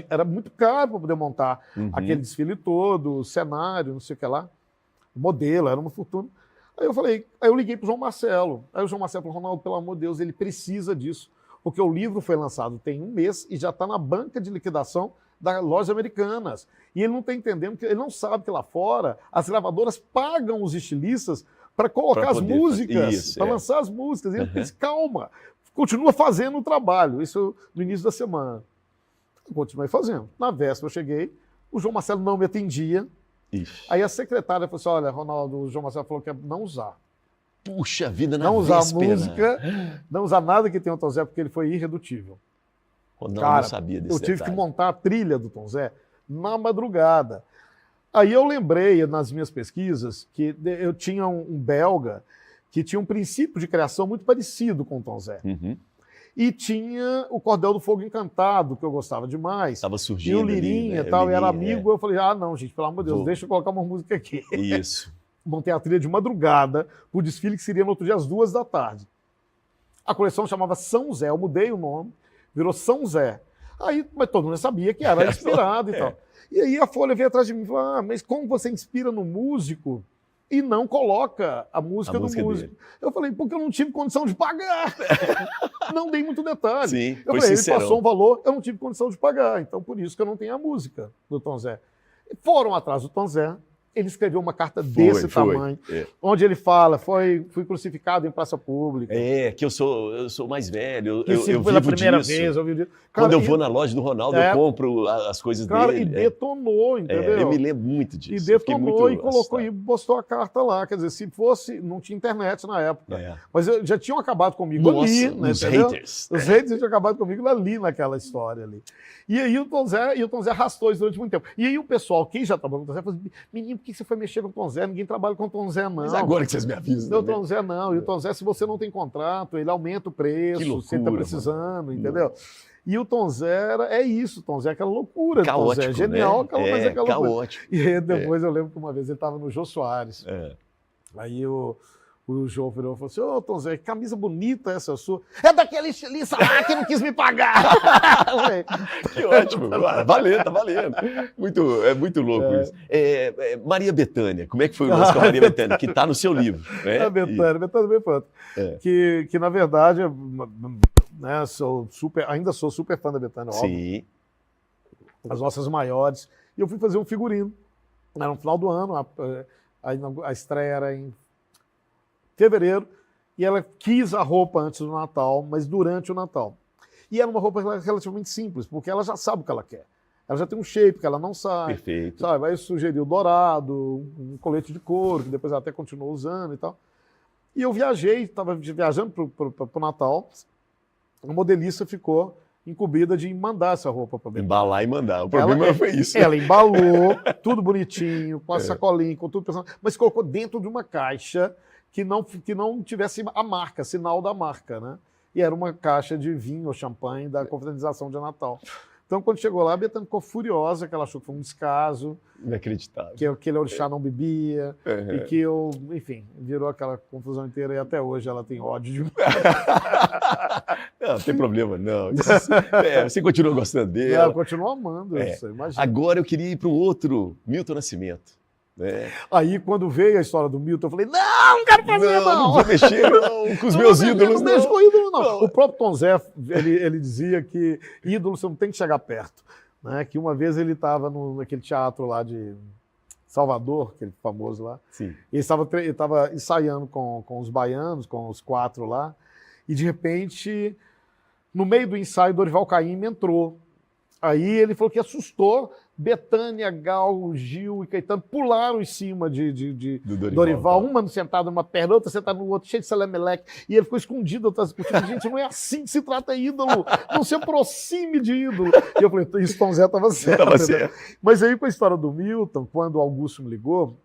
Era muito caro para poder montar aquele desfile todo, o cenário, não sei o que lá. O modelo, era uma fortuna. Aí eu liguei para o João Marcelo. Aí o João Marcelo falou, Ronaldo, pelo amor de Deus, ele precisa disso. Porque o livro foi lançado tem 1 mês e já está na banca de liquidação das lojas americanas. E ele não está entendendo, ele não sabe que lá fora as gravadoras pagam os estilistas para colocar as músicas, para lançar as músicas. E ele disse, calma, continua fazendo o trabalho. Isso no início da semana. Eu continuei fazendo. Na véspera eu cheguei, o João Marcelo não me atendia. Ixi. Aí a secretária falou assim, olha, Ronaldo, o João Marcelo falou que é não usar. Puxa vida, na Não usar véspera. música, não usar nada que tenha o Tom Zé, porque ele foi irredutível. Ronaldo Cara, não sabia desse eu tive detalhe. que montar a trilha do Tom Zé na madrugada. Aí eu lembrei, nas minhas pesquisas, que eu tinha um belga que tinha um princípio de criação muito parecido com o Tom Zé. E tinha o Cordel do Fogo Encantado, que eu gostava demais. Estava E surgindo o Lirinha ali, né? e tal, O e era Lirinha, amigo. Eu falei, não, gente, pelo amor de Deus, deixa eu colocar uma música aqui. Isso. Montei a trilha de madrugada para o desfile que seria no outro dia às 2 da tarde. A coleção chamava São Zé, eu mudei o nome, virou São Zé. Aí, mas todo mundo sabia que era inspirado e tal. E aí a Folha veio atrás de mim e falou, mas como você inspira no músico e não coloca a música do músico? Dele. Eu falei, porque eu não tive condição de pagar. Não dei muito detalhe. Sim, eu falei, ele passou um valor, eu não tive condição de pagar. Então, por isso que eu não tenho a música do Tom Zé. Foram atrás do Tom Zé. Ele escreveu uma carta desse tamanho, onde ele fala, fui crucificado em praça pública. Que eu sou mais velho, eu vivo pela primeira disso. vez. Eu vi disso. Quando eu vou na loja do Ronaldo, eu compro as coisas dele. E detonou, entendeu? Eu me lembro muito disso. E detonou e colocou e postou a carta lá. Quer dizer, se fosse, não tinha internet na época. Mas já tinham acabado comigo ali. Os haters. Os haters tinham acabado comigo ali naquela história ali. E aí o Tom Zé arrastou isso durante muito tempo. E aí o pessoal, quem já trabalhou com o Tom Zé, falou assim, menino, por que você foi mexer com o Tom Zé? Ninguém trabalha com o Tom Zé, não. Mas agora que vocês me avisam. Não, o Tom Zé não. E o Tom Zé, se você não tem contrato, ele aumenta o preço, loucura, você está precisando, entendeu? E o Tom Zé é isso, o Tom Zé é aquela loucura. Caótico, Tom Zé é genial, né? mas é aquela caótico. loucura. E aí, depois eu lembro que uma vez ele estava no Jô Soares. Aí o Jô virou e falou assim, ô Tom Zé, que camisa bonita essa sua. É daquele estilista lá que não quis me pagar. Que ótimo, tá valendo. É muito louco isso. Maria Bethânia, como é que foi o lance com a Maria Bethânia? Que está no seu livro. Né? A Bethânia bem fanto. Que na verdade, né, ainda sou super fã da Bethânia, óbvio. Sim. As nossas maiores. E eu fui fazer um figurino. Era no final do ano, a estreia era em fevereiro, e ela quis a roupa antes do Natal, mas durante o Natal. E era uma roupa relativamente simples, porque ela já sabe o que ela quer. Ela já tem um shape que ela não sabe. Perfeito. Sabe? Aí sugeriu dourado, um colete de couro, que depois ela até continuou usando e tal. E eu estava viajando para o Natal, a modelista ficou incumbida de mandar essa roupa para mim. Embalar e mandar. O problema foi isso. Ela embalou, tudo bonitinho, com a sacolinha, com tudo pensando, mas colocou dentro de uma caixa que não tivesse a marca, sinal da marca, né? E era uma caixa de vinho ou champanhe da confraternização de Natal. Então, quando chegou lá, a Bethânia ficou furiosa, que ela achou que foi um descaso. Inacreditável. Que aquele orixá não bebia, e que enfim, virou aquela confusão inteira, e até hoje ela tem ódio de mim. Não tem problema, não. Você continua gostando dele? Eu continuo amando isso, imagina. Agora eu queria ir para um outro, Milton Nascimento. Aí, quando veio a história do Milton, eu falei, não quero fazer, não vou mexer com os meus ídolos, não. Não mexo com ídolo, não. O próprio Tom Zé, ele dizia que ídolo você não tem que chegar perto. Né? Que uma vez ele estava naquele teatro lá de Salvador, aquele famoso lá, sim. E ele estava ensaiando com os baianos, com os 4 lá, e de repente, no meio do ensaio, Dorival Caymmi entrou. Aí ele falou que assustou, Bethânia, Gal, Gil e Caetano pularam em cima de Dorival, uma sentada numa perna, outra sentada no outro, cheio de salameleque, e ele ficou escondido atrás do cortina. Gente, não é assim que se trata ídolo, não se aproxime de ídolo. E eu falei, isso Tom Zé estava certo. Mas aí com a história do Milton, quando o Augusto me ligou...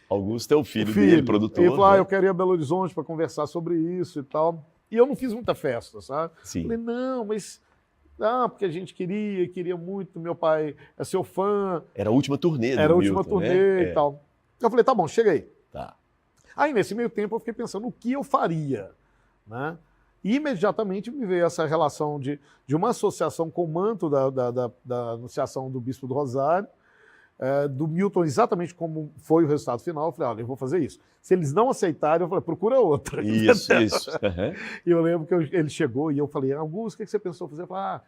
Augusto é o filho dele, produtor. Ele falou, eu quero ir a Belo Horizonte para conversar sobre isso e tal. E eu não fiz muita festa, sabe? Sim. Falei, não, mas... Ah, porque a gente queria muito, meu pai é seu fã. Era a última turnê do Era a última Milton, turnê né? e tal. Eu falei, tá bom, chega aí. Tá. Aí, nesse meio tempo, eu fiquei pensando o que eu faria, né? E imediatamente me veio essa relação de uma associação com o manto da anunciação do Bispo do Rosário, do Milton, exatamente como foi o resultado final. Eu falei, olha, eu vou fazer isso. Se eles não aceitarem, eu falei, procura outra. Isso. Uhum. E eu lembro que ele chegou e eu falei, Augusto, o que você pensou fazer? Eu falei,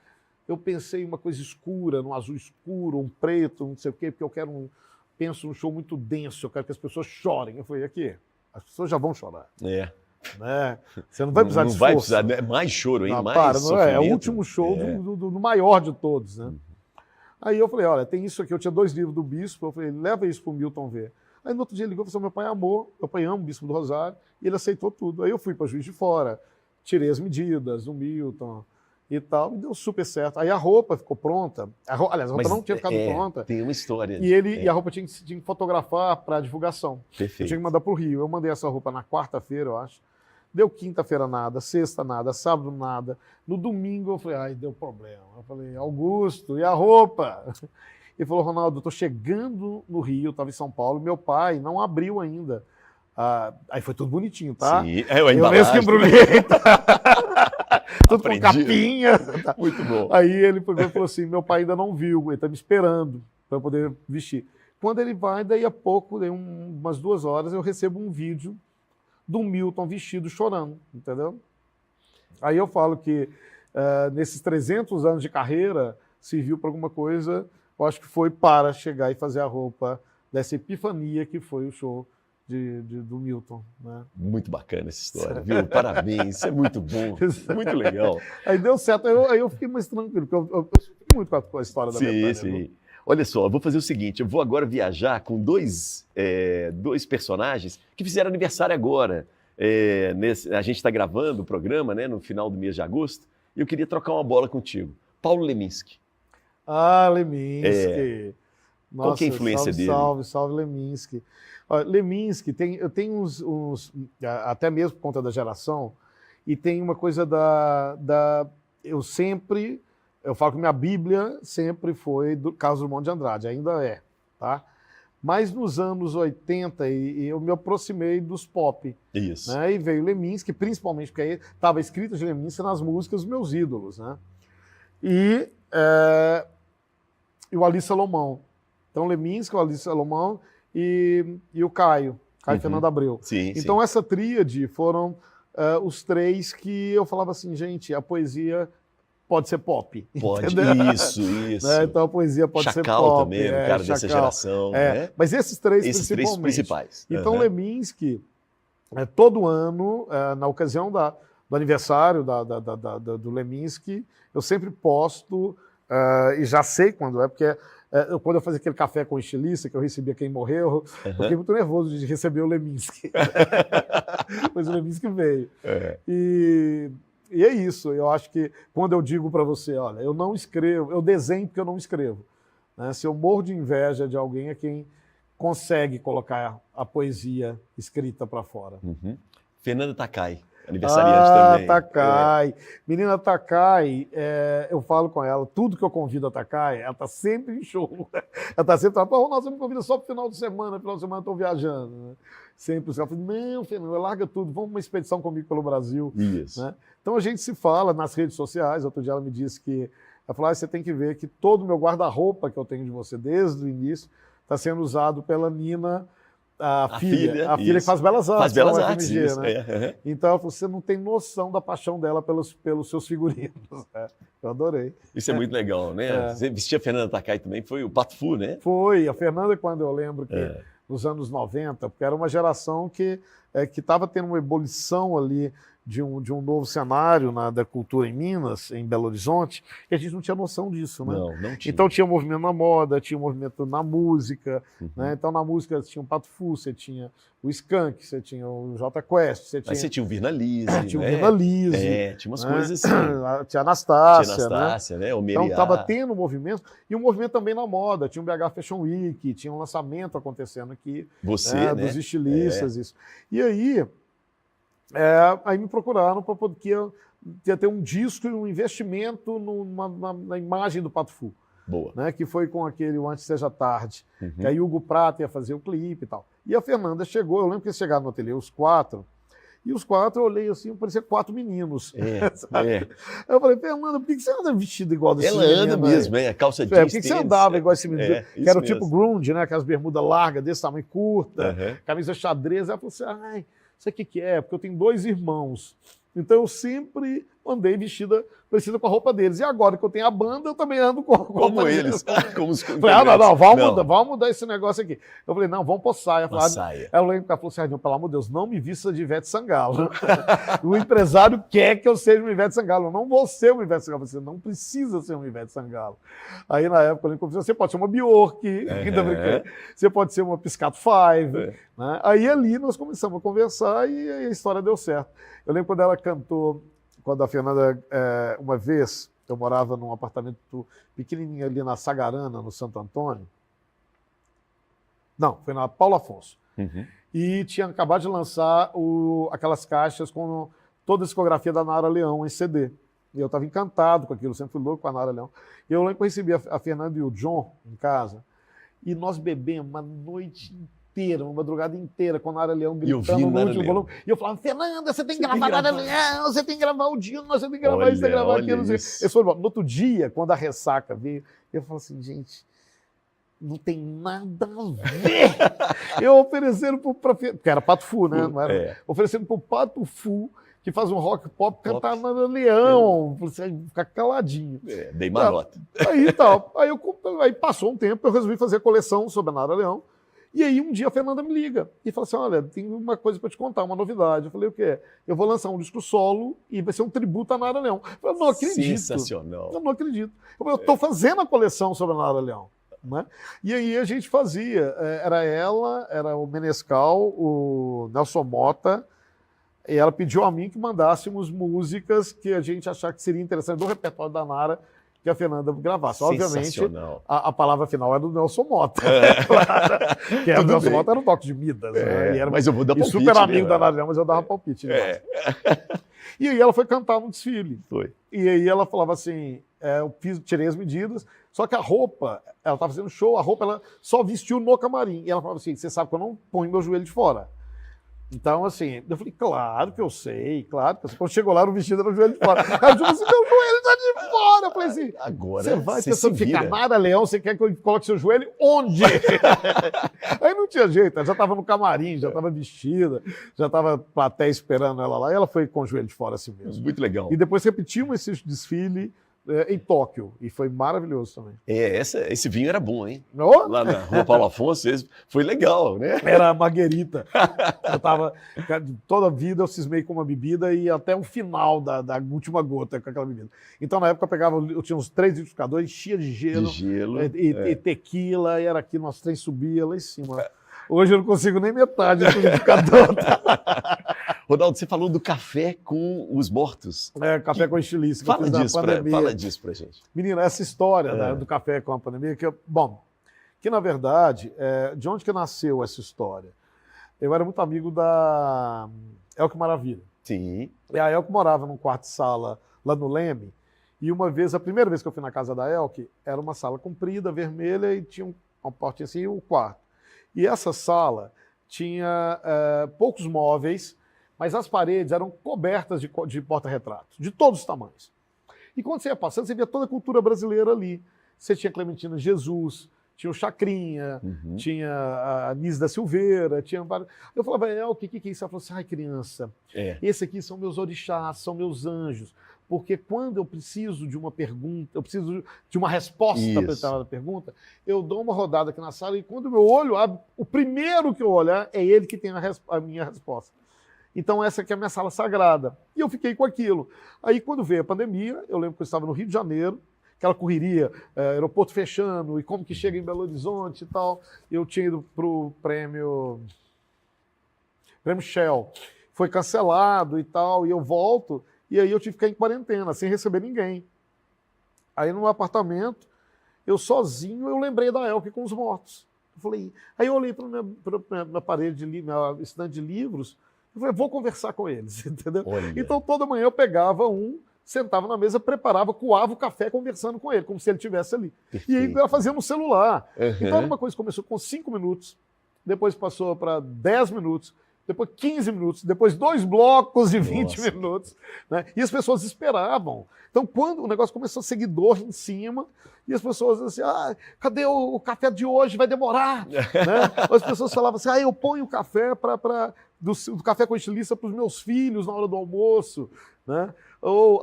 eu pensei em uma coisa escura, num azul escuro, um preto, não sei o quê, porque eu penso num show muito denso, eu quero que as pessoas chorem. Eu falei, aqui, as pessoas já vão chorar. É. Né? Você não vai precisar de Não esforço. vai precisar, é mais choro, hein? Não, Mais para, não é o sofrimento. último show do maior de todos, né? Aí eu falei, olha, tem isso aqui, eu tinha 2 livros do Bispo, eu falei, leva isso pro Milton ver. Aí no outro dia ele ligou e falou, meu pai amou, meu pai ama o Bispo do Rosário, e ele aceitou tudo. Aí eu fui para Juiz de Fora, tirei as medidas do Milton e tal, e deu super certo. Aí a roupa ficou pronta, aliás, a roupa não tinha ficado pronta. Tem uma história. E a roupa tinha que fotografar para divulgação. Perfeito. Eu tinha que mandar para o Rio. Eu mandei essa roupa na quarta-feira, eu acho. Deu quinta-feira nada, sexta nada, sábado nada. No domingo eu falei, ai, deu problema. Eu falei, Augusto, e a roupa? Ele falou, Ronaldo, eu estou chegando no Rio, eu estava em São Paulo, meu pai não abriu ainda. Aí foi tudo bonitinho, tá? Sim, eu mesmo que embrulhei. Tudo com capinha. Tá? Muito bom. Aí ele falou assim, meu pai ainda não viu, ele está me esperando para poder vestir. Quando ele vai, daí a pouco, daí umas 2 horas, eu recebo um vídeo do Milton vestido chorando, entendeu? Aí eu falo que nesses 300 anos de carreira serviu para alguma coisa, eu acho que foi para chegar e fazer a roupa dessa epifania que foi o show do Milton. Né? Muito bacana essa história, viu? Parabéns, isso é muito bom, muito legal. Aí deu certo, aí eu fiquei mais tranquilo, porque eu sofri muito com a história da Betânia. Sim. Olha só, eu vou fazer o seguinte, eu vou agora viajar com dois personagens que fizeram aniversário agora. A gente está gravando o programa, né, no final do mês de agosto, e eu queria trocar uma bola contigo. Paulo Leminski. Leminski. Nossa, qual que é a influência dele? Salve Leminski. Leminski, eu tenho uns, até mesmo por conta da geração, e tem uma coisa eu falo que minha Bíblia sempre foi do Carlos Drummond de Andrade, ainda é, tá? Mas nos anos 80 eu me aproximei dos pop. Isso. Né? E veio Leminski, principalmente porque aí estava escrito de Leminski nas músicas dos meus ídolos, né? E o Ali Salomão. Então Leminski, o Ali Salomão e o Caio Fernando Abreu. Sim, então essa tríade foram os 3 que eu falava assim, gente, a poesia pode ser pop. Pode, entendeu? Isso. Né? Então a poesia pode ser Chacal pop. também, um cara dessa geração. Né? Mas esses 3 Esses principalmente. 3 principais. Então Leminski, todo ano, na ocasião do aniversário do Leminski, eu sempre posto, e já sei quando é, porque quando eu fazia aquele café com o estilista, que eu recebia quem morreu, eu fiquei muito nervoso de receber o Leminski. Mas o Leminski veio. E é isso, eu acho que quando eu digo para você, olha, eu não escrevo, eu desenho porque eu não escrevo. Né? Se eu morro de inveja de alguém é quem consegue colocar a poesia escrita para fora. Fernanda Takai, aniversariante também. Takai. Menina Takai, eu falo com ela, tudo que eu convido a Takai, ela está sempre em show. Ela está sempre falando, Ronaldo, você me convida só para final de semana eu estou viajando. Né? Sempre. Ela fala, não, Fernanda, larga tudo, vamos uma expedição comigo pelo Brasil. Isso. Né? Então a gente se fala nas redes sociais, outro dia ela me disse que, ela falou, você tem que ver que todo o meu guarda-roupa que eu tenho de você desde o início está sendo usado pela Nina, a filha que faz belas artes. Faz belas artes, FMG, isso. Né? Então ela falou, você não tem noção da paixão dela pelos seus figurinos. Eu adorei. Isso é muito legal, né? Você vestia a Fernanda Takai também, foi o Pato Fu, né? Foi, a Fernanda, quando eu lembro que nos anos 90, porque era uma geração que estava tendo uma ebulição ali de um novo cenário da cultura em Minas, em Belo Horizonte, e a gente não tinha noção disso, né? Não tinha. Então tinha um movimento na moda, tinha um movimento na música, né? Então na música tinha o Pato Fu, você tinha o Skank, você tinha o Jota Quest, Aí você tinha o Virnalise, tinha né? o Virnalise. Tinha umas coisas assim. Tinha a Anastácia, né? O então Meriá. estava tendo um movimento, e um movimento também na moda, tinha o BH Fashion Week, tinha um lançamento acontecendo aqui, né? dos estilistas, isso. E aí me procuraram para poder, ia ter um disco e um investimento na imagem do Pato Fu. Boa. Né, que foi com aquele O Antes Seja Tarde, Uhum. que aí o Hugo Prata ia fazer o clipe e tal. E a Fernanda chegou, eu lembro que eles chegaram no ateliê, os 4, e os 4 eu olhei assim, parecia 4 meninos. É. Eu falei, Fernanda, por que você anda vestido igual desse Ela menino anda aí? mesmo, calça jeans, Por que você andava igual esse menino? Que isso era o mesmo. tipo grunge, né? Aquelas bermudas largas, desse tamanho, curta, Uhum. camisa xadrez. Ela falou assim, ai, isso aqui que é? Porque eu tenho 2 irmãos. Então eu sempre andei vestida parecida com a roupa deles. E agora que eu tenho a banda, eu também ando com a roupa Como deles. eles. Como os Falei, não, vamos mudar esse negócio aqui. Eu falei, não, vamos pôr saia. Uma saia. Aí eu lembro que ela falou assim, pelo amor de Deus, não me vista de Ivete Sangalo. O empresário quer que eu seja um Ivete Sangalo. Eu não vou ser um Ivete Sangalo. Você não precisa ser um Ivete Sangalo. Aí na época eu lembro que você pode ser uma Bjork, você pode ser uma Piscato Five. Né? Aí ali nós começamos a conversar e a história deu certo. Eu lembro quando ela cantou, quando a Fernanda, uma vez, eu morava num apartamento pequenininho ali na Sagarana, no Santo Antônio. Não, foi na Paulo Afonso. Uhum. E tinha acabado de lançar aquelas caixas com toda a discografia da Nara Leão em CD. E eu estava encantado com aquilo, sempre fui louco com a Nara Leão. E eu lembro que eu recebi a Fernanda e o John em casa, e nós bebemos uma noite inteira, uma madrugada inteira, com a Nara Leão gritando no último volume. E eu falava, Fernanda, você tem que gravar Nara Leão, você tem que gravar o Dino, você tem que gravar isso, tem que gravar aquilo. No outro dia, quando a ressaca veio, eu falei assim, gente, não tem nada a ver. Eu oferecendo porque era Pato Fu, né? Não era, oferecendo pro Pato Fu, que faz um rock pop, cantar Nara Leão, você ficar caladinho. Dei uma nota. Aí passou um tempo, eu resolvi fazer a coleção sobre a Nara Leão. E aí um dia a Fernanda me liga e fala assim, olha, tem uma coisa para te contar, uma novidade. Eu falei, o quê? Eu vou lançar um disco solo e vai ser um tributo à Nara Leão. Eu falei, não acredito. Sensacional. Eu não acredito. Eu estou fazendo a coleção sobre a Nara Leão. Né? E aí a gente fazia, era ela, era o Menescal, o Nelson Mota, e ela pediu a mim que mandássemos músicas que a gente achava que seria interessante do repertório da Nara, que a Fernanda gravasse. Obviamente, a palavra final era do Nelson Mota. Que o Nelson Mota era um toque de Midas. Né? Mas eu vou dar palpite. Super amigo da Nara Leão, mas eu dava palpite. E aí ela foi cantar no desfile. Foi. E aí ela falava assim, eu tirei as medidas, só que a roupa, ela estava fazendo show, a roupa ela só vestiu no camarim. E ela falava assim, você sabe que eu não ponho meu joelho de fora. Então, assim, eu falei, claro que eu sei, claro que eu sei. Quando chegou lá, o vestido era o joelho de fora. Ela disse assim, meu joelho está de fora. Eu falei assim, agora você vai personificar Nara Leão, você quer que eu coloque seu joelho onde? Aí não tinha jeito, ela já estava no camarim, já estava vestida, já estava a plateia esperando ela lá, e ela foi com o joelho de fora assim mesmo. Muito legal. E depois repetimos esse desfile em Tóquio, e foi maravilhoso também. Esse vinho era bom, hein? Oh? Lá na Rua Paulo Afonso, foi legal, né? Era a Marguerita. Eu tava, toda a vida eu cismei com uma bebida e até o final da última gota com aquela bebida. Então, na época, eu tinha uns 3 liquidificadores, enchia de gelo e tequila, e era aqui, nós 3 subia lá em cima. Hoje eu não consigo nem metade do liquidificador. Ronaldo, você falou do café com os mortos. Café com estilista. Fala disso pra gente. Menina, essa história do café com a pandemia, que na verdade, de onde que nasceu essa história? Eu era muito amigo da Elke Maravilha. Sim. E a Elke morava num quarto de sala lá no Leme, e uma vez, a primeira vez que eu fui na casa da Elke, era uma sala comprida, vermelha, e tinha uma portinha assim, e um quarto. E essa sala tinha poucos móveis, mas as paredes eram cobertas de porta-retratos, de todos os tamanhos. E quando você ia passando, você via toda a cultura brasileira ali. Você tinha Clementina Jesus, tinha o Chacrinha, tinha a Nise da Silveira, tinha vários... Eu falava, o que é isso? Ela falou assim, ai, criança, esse aqui são meus orixás, são meus anjos, porque quando eu preciso de uma pergunta, eu preciso de uma resposta para a pergunta, eu dou uma rodada aqui na sala e quando o meu olho abre, o primeiro que eu olhar é ele que tem a minha resposta. Então essa aqui é a minha sala sagrada. E eu fiquei com aquilo. Aí quando veio a pandemia, eu lembro que eu estava no Rio de Janeiro, aquela correria, aeroporto fechando, e como que chega em Belo Horizonte e tal. Eu tinha ido para o prêmio Shell. Foi cancelado e tal, e eu volto, e aí eu tive que ficar em quarentena, sem receber ninguém. Aí no meu apartamento, eu sozinho, eu lembrei da Elke com os mortos. Aí eu olhei para minha parede, minha estante de livros, Eu falei, vou conversar com eles, entendeu? Olha. Então, toda manhã eu pegava sentava na mesa, preparava, coava o café conversando com ele, como se ele estivesse ali. Perfeito. E aí ela fazia no celular. Uhum. Então, era uma coisa que começou com 5 minutos, depois passou para 10 minutos, depois 15 minutos, depois 2 blocos de 20 Nossa. minutos. Né? E as pessoas esperavam. Então, quando o negócio começou a seguidor em cima, e as pessoas assim, cadê o café de hoje? Vai demorar. Né? As pessoas falavam assim, eu ponho o café do café com estilista para os meus filhos na hora do almoço. Né? Ou,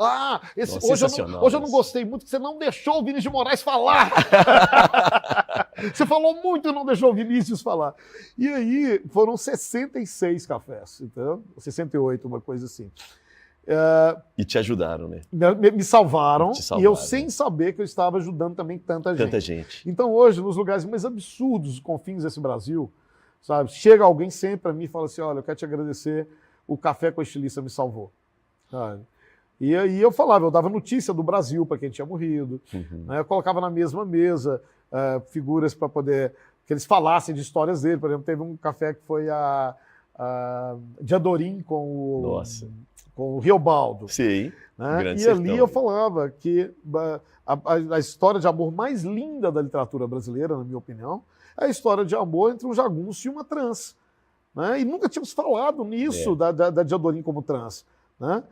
hoje eu não gostei muito que você não deixou o Vinícius de Moraes falar. Você falou muito e não deixou o Vinícius falar. E aí foram 66 cafés, entendeu? 68, uma coisa assim. E te ajudaram, né? Me salvaram, e eu né? sem saber que eu estava ajudando também tanta gente. Então hoje, nos lugares mais absurdos, confins desse Brasil, sabe, chega alguém sempre para mim e fala assim, olha, eu quero te agradecer, o café com a estilista me salvou. Sabe? E aí eu dava notícia do Brasil para quem tinha morrido, né? Eu colocava na mesma mesa figuras para poder que eles falassem de histórias dele. Por exemplo, teve um café que foi de Adorim com o Riobaldo. Sim. Né? E ali eu falava que a história de amor mais linda da literatura brasileira, na minha opinião, é a história de amor entre um jagunço e uma trans. Né? E nunca tínhamos falado nisso da de Adorim como trans. Né?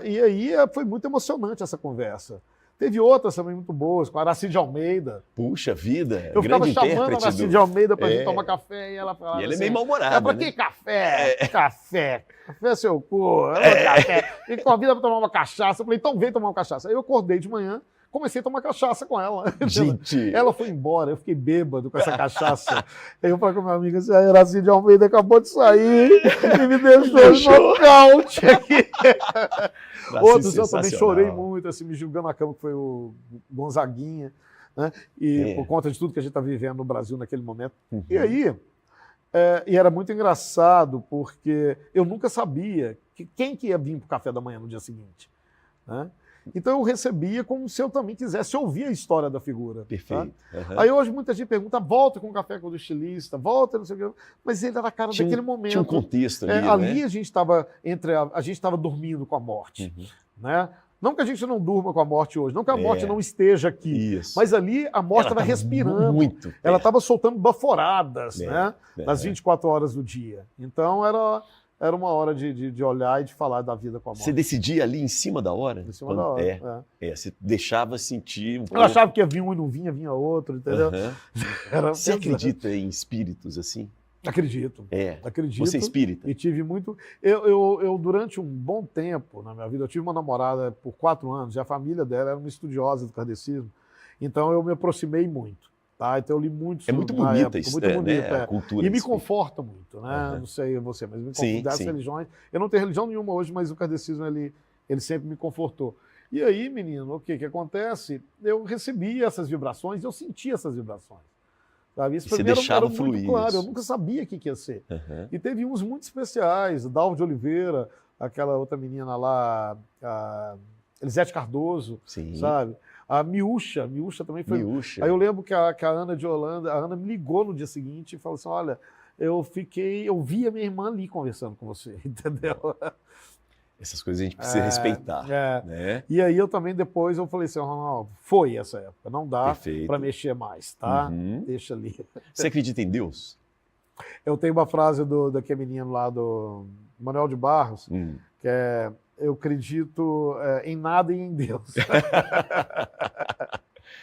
E aí foi muito emocionante essa conversa. Teve outras também muito boas, com a Aracide Almeida. Puxa vida, eu ficava chamando a Aracide Almeida para gente tomar café e ela falava e ela assim, é meio mal-humorada. Pra que café? Café é seu cu, café. Me convida para tomar uma cachaça. Eu falei, então vem tomar uma cachaça. Aí eu acordei de manhã, comecei a tomar cachaça com ela. Gente. Ela foi embora, eu fiquei bêbado com essa cachaça. Aí eu falei com a minha amiga assim, a Aracide Almeida acabou de sair e me deixou no nocaute aqui. Outros eu também chorei muito, assim, me julgando na cama, que foi o Gonzaguinha, né? E por conta de tudo que a gente está vivendo no Brasil naquele momento. E aí, e era muito engraçado, porque eu nunca sabia quem que ia vir para o café da manhã no dia seguinte. Né? Então eu recebia como se eu também quisesse ouvir a história da figura. Perfeito. Tá? Aí hoje muita gente pergunta, volta com o café com o estilista, volta, não sei o quê. Mas ele era a cara daquele momento. Tinha um contexto ali, ali né? a gente estava dormindo com a morte. Né? Não que a gente não durma com a morte hoje, não que a morte não esteja aqui, mas ali a morte estava respirando. Muito ela estava soltando baforadas, né? Nas 24 horas do dia. Então era uma hora de olhar e de falar da vida com a morte. Você decidia ali em cima da hora? Em cima da hora. Você deixava sentir um pouco. Eu achava que ia vir um e não vinha, vinha outro, entendeu? Você acredita em espíritos assim? Acredito. Acredito. Você é espírita? E tive muito. Eu, durante um bom tempo na minha vida, eu tive uma namorada por 4 anos, e a família dela era uma estudiosa do kardecismo. Então eu me aproximei muito. Tá? Então eu li muito sobre muito bonita época, muito bonita, né? A cultura. E me conforta muito, né? Não sei você, mas me conforta das religiões. Eu não tenho religião nenhuma hoje, mas o kardecismo ele sempre me confortou. E aí, menino, o que acontece? Eu recebi essas vibrações, eu senti essas vibrações. Sabe? Isso você deixava fluir muito claro, isso. eu nunca sabia o que ia ser. E teve uns muito especiais, Dalva de Oliveira, aquela outra menina lá, a Elisete Cardoso, sabe? A Miúcha também foi. Aí eu lembro que a Ana de Holanda, a Ana me ligou no dia seguinte e falou assim: olha, eu vi a minha irmã ali conversando com você, entendeu? Essas coisas a gente precisa respeitar. Né? E aí eu também depois eu falei assim, Ronaldo, foi essa época, não dá para mexer mais, tá? Deixa ali. Você acredita em Deus? Eu tenho uma frase daquele menino lá do Manuel de Barros, que é: eu acredito em nada e em Deus.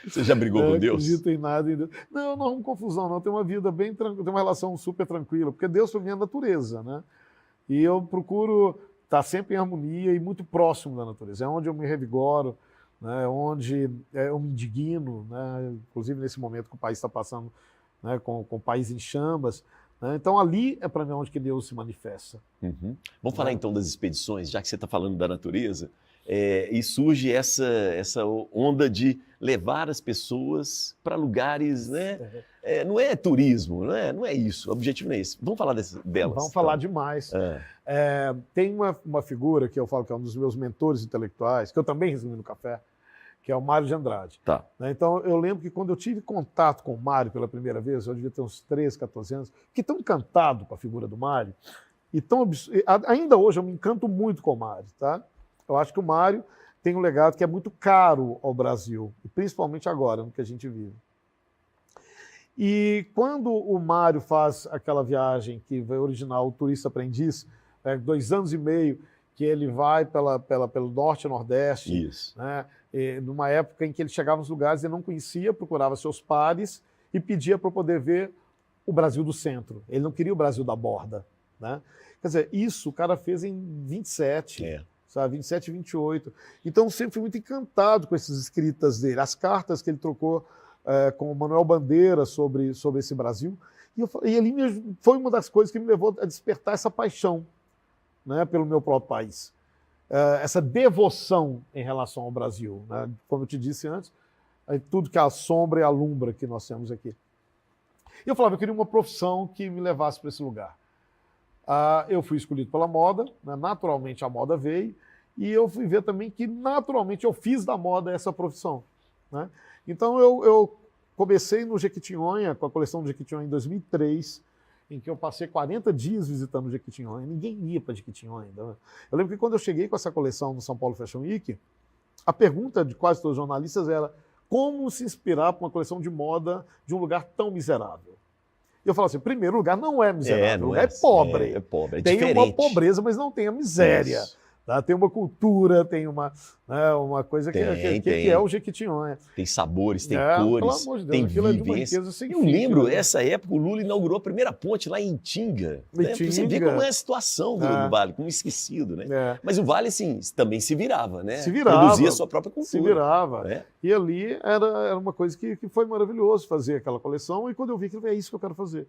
Você já brigou com Deus? Eu acredito em nada e em Deus. Não arrumo confusão, não. Eu tenho uma vida bem tranquila, tenho uma relação super tranquila, porque Deus para mim é a natureza, né? E eu procuro estar sempre em harmonia e muito próximo da natureza. É onde eu me revigoro, né? É onde eu me indigno, né? Inclusive nesse momento que o país está passando, né? com o país em chamas. Então ali é para mim onde que Deus se manifesta. Vamos falar então das expedições, já que você está falando da natureza, e surge essa onda de levar as pessoas para lugares, né? Não é turismo, não é isso, o objetivo não é esse. Vamos falar delas. Vamos falar demais. Tem uma figura que eu falo que é um dos meus mentores intelectuais, que eu também resumi no café, que é o Mário de Andrade. Então, eu lembro que quando eu tive contato com o Mário pela primeira vez, eu devia ter uns 13, 14 anos, fiquei tão encantado com a figura do Mário, e ainda hoje eu me encanto muito com o Mário, tá? Eu acho que o Mário tem um legado que é muito caro ao Brasil, e principalmente agora, no que a gente vive. E quando o Mário faz aquela viagem que vai originar o Turista Aprendiz, 2 anos e meio, que ele vai pelo norte e nordeste, né? Numa época em que ele chegava nos lugares e não conhecia, procurava seus pares e pedia para poder ver o Brasil do centro. Ele não queria o Brasil da borda, né? Quer dizer, isso o cara fez em 27, sabe? 27 e 28. Então, eu sempre fui muito encantado com essas escritas dele, as cartas que ele trocou com o Manuel Bandeira sobre esse Brasil. E ali foi uma das coisas que me levou a despertar essa paixão, né, pelo meu próprio país. Essa devoção em relação ao Brasil, né? Como eu te disse antes, tudo que assombra e alumbra que nós temos aqui. E eu falava, eu queria uma profissão que me levasse para esse lugar. Eu fui escolhido pela moda, né? Naturalmente a moda veio, e eu fui ver também que naturalmente eu fiz da moda essa profissão, né? Então eu comecei no Jequitinhonha, com a coleção do Jequitinhonha em 2003, em que eu passei 40 dias visitando o Jequitinhonha. Ninguém ia para Jequitinhonha ainda, né? Eu lembro que quando eu cheguei com essa coleção no São Paulo Fashion Week, a pergunta de quase todos os jornalistas era como se inspirar para uma coleção de moda de um lugar tão miserável. E eu falo assim, primeiro lugar não é miserável, é pobre. É pobre, é tem diferente. Uma pobreza, mas não tem a miséria. Tá? Tem uma cultura, tem uma coisa que é o Jequitinhonha. Tem sabores, tem cores, pelo amor de Deus, tem aquilo vivência. É de uma riqueza Eu lembro, essa época, o Lula inaugurou a primeira ponte lá em Itinga. Né? Você vê como é a situação do Vale, como esquecido, né? Mas o Vale, assim, também se virava, né? Se virava. Produzia a sua própria cultura. Se virava. Né? E ali era uma coisa que foi maravilhoso fazer aquela coleção, e quando eu vi que é isso que eu quero fazer.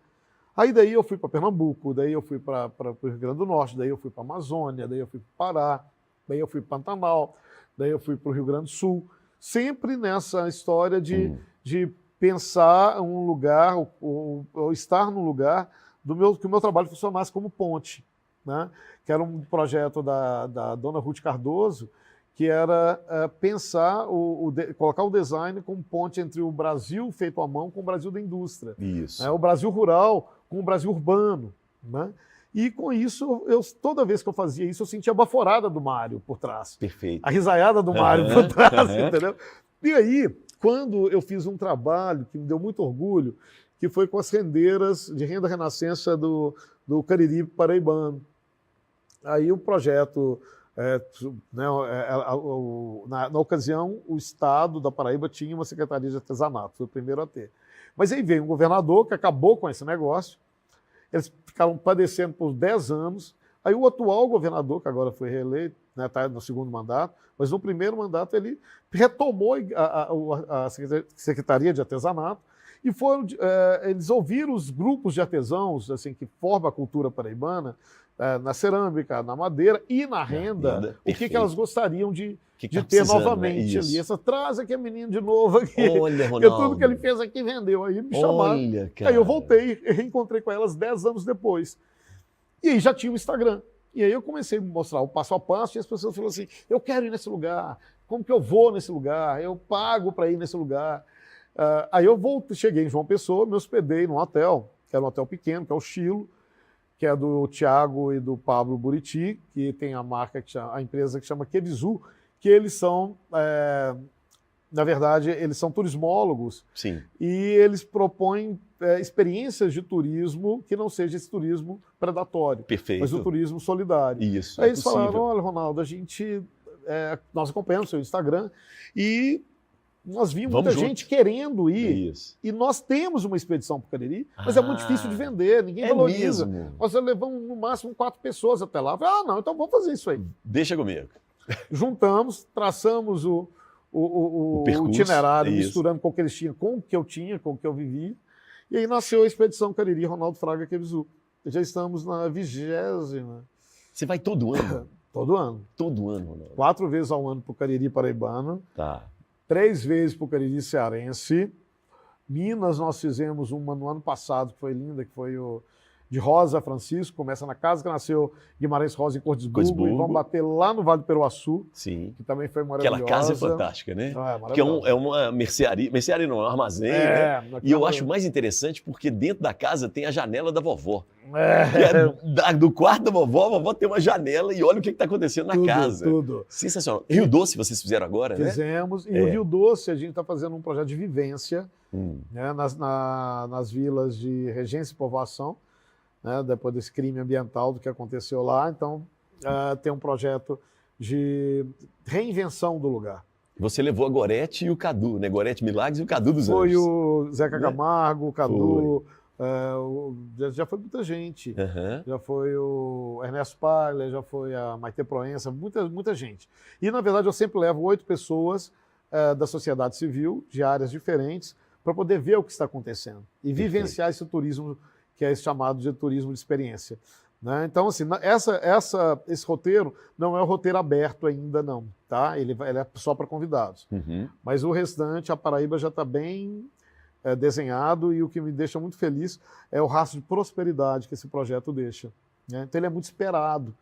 Aí daí eu fui para Pernambuco, daí eu fui para o Rio Grande do Norte, daí eu fui para a Amazônia, daí eu fui para o Pará, daí eu fui para Pantanal, daí eu fui para o Rio Grande do Sul, sempre nessa história de pensar um lugar, ou estar num lugar que o meu trabalho funcionasse como ponte, né? Que era um projeto da dona Ruth Cardoso, que era pensar, colocar o design como ponte entre o Brasil feito à mão com o Brasil da indústria. Isso. O Brasil rural com o Brasil urbano, né? E com isso, toda vez que eu fazia isso, eu sentia a baforada do Mário por trás. Perfeito. A risaiada do Mário por trás, entendeu? E aí, quando eu fiz um trabalho que me deu muito orgulho, que foi com as rendeiras de renda renascença do Cariri paraibano. Aí o projeto, na ocasião, o Estado da Paraíba tinha uma secretaria de artesanato, foi o primeiro a ter. Mas aí veio um governador que acabou com esse negócio, eles ficaram padecendo por 10 anos. Aí o atual governador, que agora foi reeleito, está no segundo mandato, mas no primeiro mandato ele retomou a Secretaria de Artesanato e eles ouviram os grupos de artesãos assim, que formam a cultura paraibana, na cerâmica, na madeira e na renda, o que elas gostariam de ter novamente, né? Ali. Traz aqui a menina de novo aqui. Olha, Ronaldo. Porque tudo que ele fez aqui vendeu. Aí me chamaram. Olha, cara. Aí eu voltei e reencontrei com elas 10 anos depois. E aí já tinha o Instagram. E aí eu comecei a mostrar o passo a passo e as pessoas falaram assim, eu quero ir nesse lugar, como que eu vou nesse lugar? Eu pago para ir nesse lugar. Aí eu cheguei em João Pessoa, me hospedei num hotel, que era um hotel pequeno, que é o Chilo, que é do Thiago e do Pablo Buriti, que tem a empresa que chama Kevizu, que eles são, na verdade, eles são turismólogos. Sim. E eles propõem experiências de turismo que não seja esse turismo predatório, Perfeito. Mas o turismo solidário. Isso, Aí eles falaram, olha, Ronaldo, nós acompanhamos o seu Instagram e nós vimos muita gente querendo ir. Isso. E nós temos uma expedição para o Cariri, mas é muito difícil de vender, ninguém valoriza. Mesmo? Nós levamos no máximo 4 pessoas até lá. Eu falei, não, então vamos fazer isso aí. Deixa comigo. Juntamos, traçamos o itinerário, misturando com o que eles tinham, com o que eu tinha, com o que eu vivia. E aí nasceu a Expedição Cariri Ronaldo Fraga Kevizu. Já estamos na 20ª. Você vai todo ano? Todo ano. Todo ano, Ronaldo. 4 vezes ao ano para o Cariri paraibano. Tá. 3 vezes para o Cariri cearense. Minas nós fizemos uma no ano passado, que foi linda, que foi de Rosa Francisco, começa na casa que nasceu Guimarães Rosa em Cordisburgo, Cordisburgo. e vão bater lá no Vale do Peruaçu, Sim. que também foi maravilhosa. Aquela casa é fantástica, né? Porque maravilhosa. é uma mercearia não, é um armazém, né? E eu acho mais interessante porque dentro da casa tem a janela da vovó. Do quarto da vovó, a vovó tem uma janela e olha o que está acontecendo na casa. Tudo. Sensacional. Rio Doce vocês fizeram agora, né? Fizemos. E o Rio Doce, a gente está fazendo um projeto de vivência né, nas vilas de regência e povoação, né, depois desse crime ambiental do que aconteceu lá. Então, tem um projeto de reinvenção do lugar. Você levou a Gorete e o Cadu, né? Gorete Milagres e o Cadu dos Anjos. Foi o Zeca Camargo, o Cadu, já foi muita gente. Já foi o Ernesto Paglia, já foi a Maite Proença, muita gente. E, na verdade, eu sempre levo 8 pessoas da sociedade civil, de áreas diferentes, para poder ver o que está acontecendo e vivenciar esse turismo, que é chamado de turismo de experiência. Né? Então, assim, esse roteiro não é um roteiro aberto ainda, não. Tá? Ele é só para convidados. Mas o restante, a Paraíba já está bem desenhado, e o que me deixa muito feliz é o rastro de prosperidade que esse projeto deixa. Né? Então, ele é muito esperado.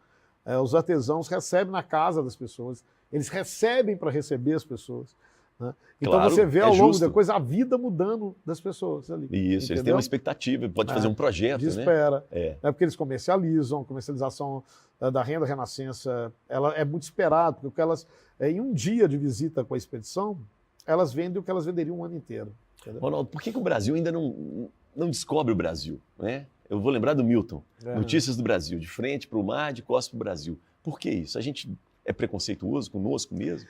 Os artesãos recebem na casa das pessoas, eles recebem para receber as pessoas. Né? Então, claro, você vê ao longo da coisa a vida mudando das pessoas ali. Isso, entendeu? eles têm uma expectativa, pode fazer um projeto, de espera. Né? Porque eles comercializam, a comercialização da renda renascença, ela é muito esperada, porque elas, em um dia de visita com a expedição, elas vendem o que elas venderiam um ano inteiro. Entendeu? Ronaldo, por que o Brasil ainda não descobre o Brasil? Né? Eu vou lembrar do Milton, Notícias do Brasil, de frente para o mar, de costas para o Brasil. Por que isso? A gente é preconceituoso conosco mesmo?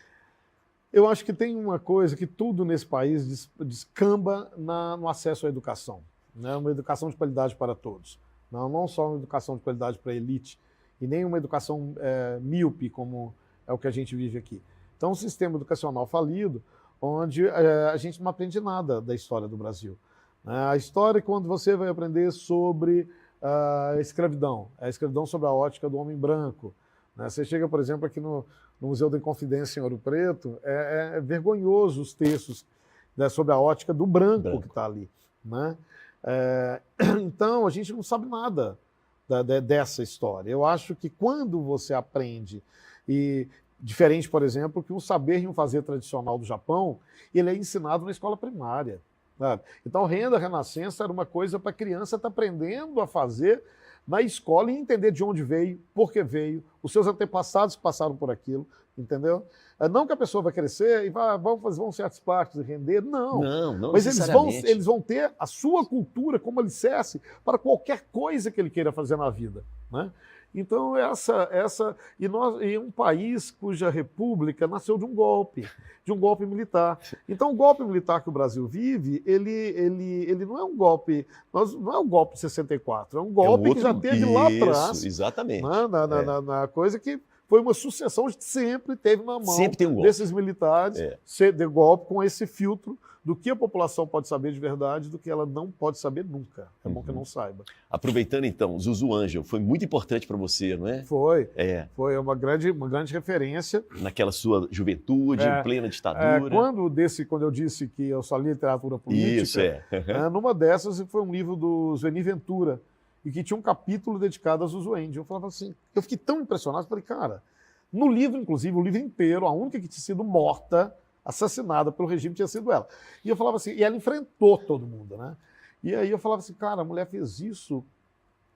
Eu acho que tem uma coisa que tudo nesse país descamba no acesso à educação. Né? Uma educação de qualidade para todos. Não só uma educação de qualidade para a elite, e nem uma educação míope, como é o que a gente vive aqui. Então, um sistema educacional falido, onde a gente não aprende nada da história do Brasil. A história é quando você vai aprender sobre a escravidão sobre a ótica do homem branco. Você chega, por exemplo, aqui no Museu da Inconfidência em Ouro Preto, é vergonhoso os textos sobre a ótica do branco. Que está ali. Né? Então, a gente não sabe nada dessa história. Eu acho que quando você aprende, e diferente, por exemplo, que um saber e um fazer tradicional do Japão, ele é ensinado na escola primária. Sabe? Então, renda renascença era uma coisa para a criança estar aprendendo a fazer na escola e entender de onde veio, por que veio, os seus antepassados que passaram por aquilo, entendeu? Não que a pessoa vai crescer e vão ser artes plásticas e render, não. Mas eles vão ter a sua cultura como alicerce para qualquer coisa que ele queira fazer na vida. Né? Então, e um país cuja república nasceu de um golpe militar. Então, o golpe militar que o Brasil vive, ele não é um golpe, não é um golpe de 64, é um golpe que já teve lá atrás. Exatamente. Na coisa que foi uma sucessão, sempre teve na mão desses militares, de golpe com esse filtro do que a população pode saber de verdade, do que ela não pode saber nunca. É bom que não saiba. Aproveitando então, Zuzu Ângel, foi muito importante para você, não é? Foi. Foi uma grande referência. Naquela sua juventude, em plena ditadura. Quando eu disse que eu só li literatura política, isso, numa dessas foi um livro do Zeni Ventura, e que tinha um capítulo dedicado a Zuzu Ângel. Eu falava assim, eu fiquei tão impressionado, falei, cara, no livro, inclusive, o livro inteiro, a única que tinha sido morta, assassinada pelo regime, tinha sido ela. E eu falava assim, e ela enfrentou todo mundo, né? E aí eu falava assim, cara, a mulher fez isso,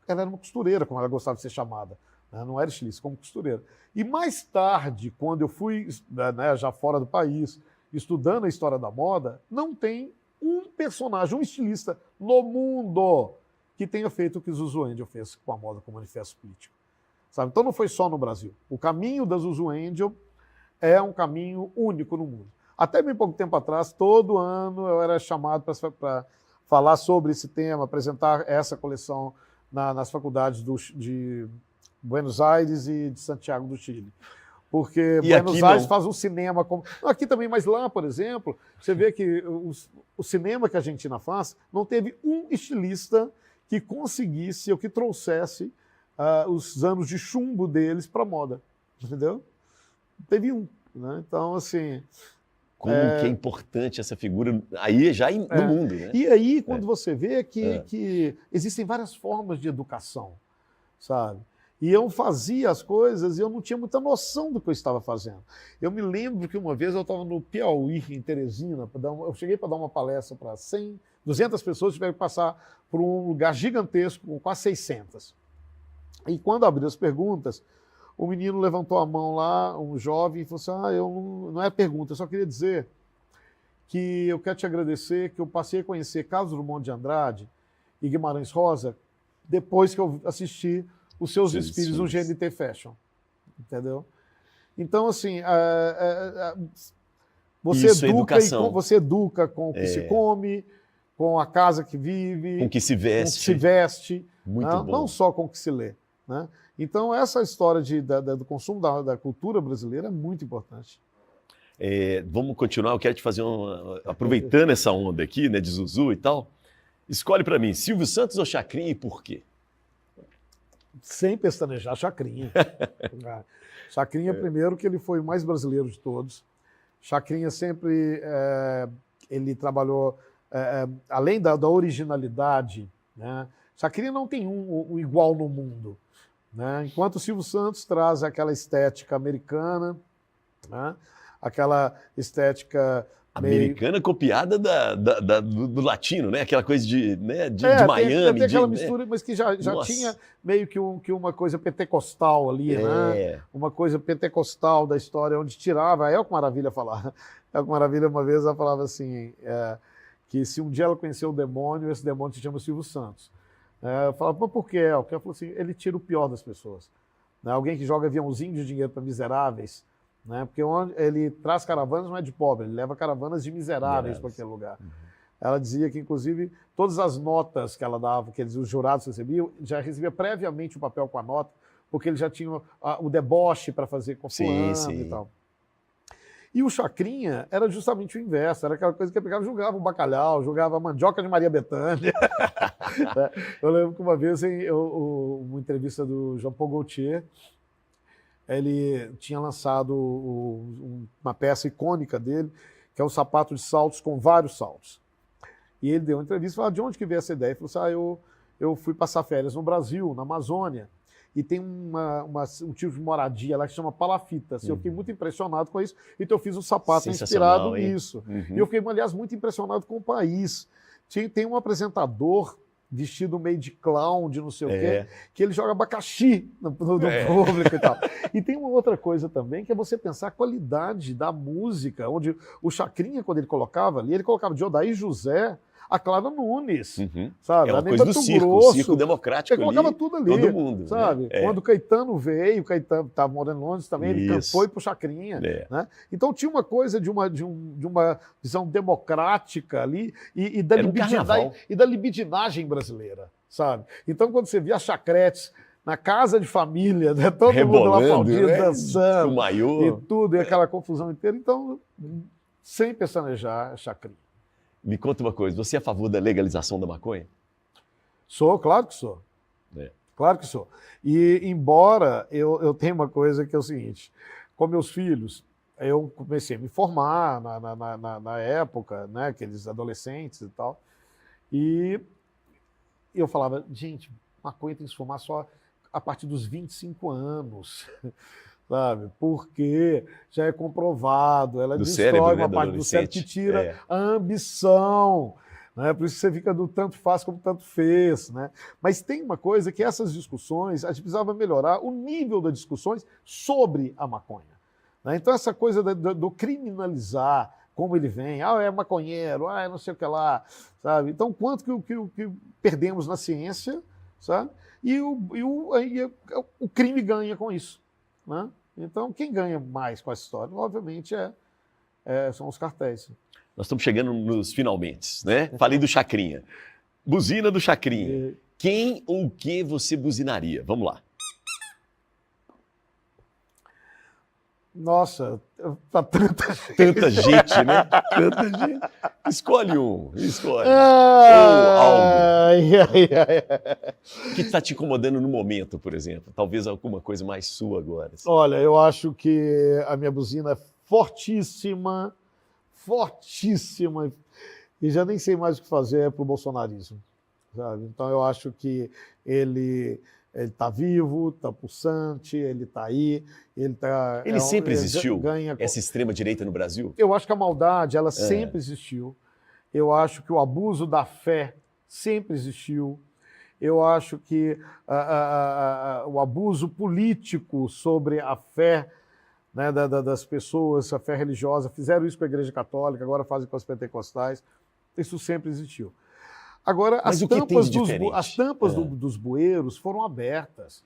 ela era uma costureira, como ela gostava de ser chamada, né? Não era estilista, como costureira. E mais tarde, quando eu fui, né, já fora do país, estudando a história da moda, não tem um personagem, um estilista no mundo que tenha feito o que Zuzu Ângel fez com a moda, com o manifesto político. Sabe? Então não foi só no Brasil. O caminho da Zuzu Ângel é um caminho único no mundo. Até bem pouco tempo atrás, todo ano eu era chamado para falar sobre esse tema, apresentar essa coleção nas faculdades de Buenos Aires e de Santiago do Chile. Porque Buenos Aires faz um cinema como... Aqui também, mas lá, por exemplo, você vê que o cinema que a Argentina faz não teve um estilista que conseguisse ou que trouxesse os anos de chumbo deles para a moda. Entendeu? Teve um. Né? Então, assim... Como que é importante essa figura aí já no mundo, né? E aí, quando você vê que existem várias formas de educação, sabe? E eu fazia as coisas e eu não tinha muita noção do que eu estava fazendo. Eu me lembro que uma vez eu estava no Piauí, em Teresina, eu cheguei para dar uma palestra para 100, 200 pessoas, tiveram que passar por um lugar gigantesco, com quase 600. E quando abriu as perguntas, o menino levantou a mão lá, um jovem, e falou assim, não é pergunta, eu só queria dizer que eu quero te agradecer, que eu passei a conhecer Carlos Drummond de Andrade e Guimarães Rosa depois que eu assisti os seus desfiles no GNT Fashion, entendeu? Então, assim, você educa com o que se come, com a casa que vive, com o que se veste. Muito bom. Não só com o que se lê. Né? Então, essa história do consumo da cultura brasileira é muito importante. Vamos continuar, eu quero te fazer aproveitando essa onda aqui, né, de Zuzu e tal, escolhe para mim, Silvio Santos ou Chacrinha e por quê? Sem pestanejar, Chacrinha. Chacrinha, primeiro, que ele foi o mais brasileiro de todos. Chacrinha sempre, ele trabalhou, além da originalidade, né? Chacrinha não tem um igual no mundo. Né? Enquanto o Silvio Santos traz aquela estética americana, né? Aquela estética... Americana copiada do latino, né? Aquela coisa de Miami. Tem aquela mistura, mas que já tinha meio que uma coisa pentecostal ali, né? Uma coisa pentecostal da história, onde tirava. A Elco Maravilha falava. Elco Maravilha, uma vez, ela falava assim, que se um dia ela conheceu o demônio, esse demônio se chama Silvio Santos. Eu falava, mas por que, Elco? Ela falou assim, ele tira o pior das pessoas. Né? Alguém que joga aviãozinho de dinheiro para miseráveis, né? Porque ele traz caravanas não é de pobre, ele leva caravanas de miseráveis para aquele lugar. Uhum. Ela dizia que, inclusive, todas as notas que ela dava, que os jurados recebiam, já recebia previamente o papel com a nota, porque ele já tinha o deboche para fazer com fulano e tal. E o Chacrinha era justamente o inverso, era aquela coisa que ele pegava, jogava o bacalhau, jogava a mandioca de Maria Bethânia. Eu lembro que uma vez, uma entrevista do Jean Paul Gaultier, ele tinha lançado uma peça icônica dele, que é o sapato de saltos com vários saltos. E ele deu uma entrevista e falou, de onde que veio essa ideia? Ele falou assim, eu fui passar férias no Brasil, na Amazônia, e tem um tipo de moradia lá que se chama palafitas. Eu fiquei muito impressionado com isso, então eu fiz um sapato inspirado nisso. E eu fiquei, aliás, muito impressionado com o país. Tem um apresentador vestido meio de clown, de não sei o quê, que ele joga abacaxi no público e tal. E tem uma outra coisa também, que é você pensar a qualidade da música, onde o Chacrinha, quando ele colocava ali, ele colocava de Odair José a Clara Nunes, sabe? É uma coisa do circo democrático ali. Ele colocava tudo ali, todo mundo, sabe? Né? Quando o Caetano veio, o Caetano estava morando em Londres também, ele foi pro Chacrinha, né? Então tinha uma coisa de uma visão democrática ali e da libidinagem brasileira, sabe? Então quando você via as chacretes na casa de família, né? Todo mundo lá aplaudindo, dançando, o maiô, e tudo, e aquela confusão inteira. Então, sem pestanejar, Chacrinha. Me conta uma coisa, você é a favor da legalização da maconha? Sou, claro que sou. Claro que sou. E embora eu tenha uma coisa que é o seguinte, com meus filhos, eu comecei a me formar na época, né, aqueles adolescentes e tal, e eu falava, gente, maconha tem que se formar só a partir dos 25 anos. Sabe? Porque já é comprovado, ela destrói uma parte do cérebro que tira a ambição. Né? Por isso você fica do tanto faz como tanto fez. Né? Mas tem uma coisa que essas discussões, a gente precisava melhorar o nível das discussões sobre a maconha. Né? Então essa coisa do criminalizar, como ele vem, é maconheiro, é não sei o que lá, sabe? Então quanto que perdemos na ciência, sabe? E o crime ganha com isso. Né? Então, quem ganha mais com essa história, obviamente, são os cartéis. Nós estamos chegando nos finalmente, né? Falei do Chacrinha. Buzina do Chacrinha. Quem ou o que você buzinaria? Vamos lá. Nossa, tá tanta gente, né? Tanta gente. Escolhe um, escolhe. Ou algo. Que está te incomodando no momento, por exemplo? Talvez alguma coisa mais sua agora. Assim. Olha, eu acho que a minha buzina é fortíssima fortíssima, e já nem sei mais o que fazer para o bolsonarismo, sabe? Então eu acho que ele está vivo, está pulsante, ele está aí, ele está... Ele sempre existiu, ganha... essa extrema-direita no Brasil? Eu acho que a maldade, ela sempre existiu. Eu acho que o abuso da fé sempre existiu. Eu acho que o abuso político sobre a fé, né, das pessoas, a fé religiosa, fizeram isso com a Igreja Católica, agora fazem com as pentecostais. Isso sempre existiu. Agora, Mas as tampas dos bueiros foram abertas.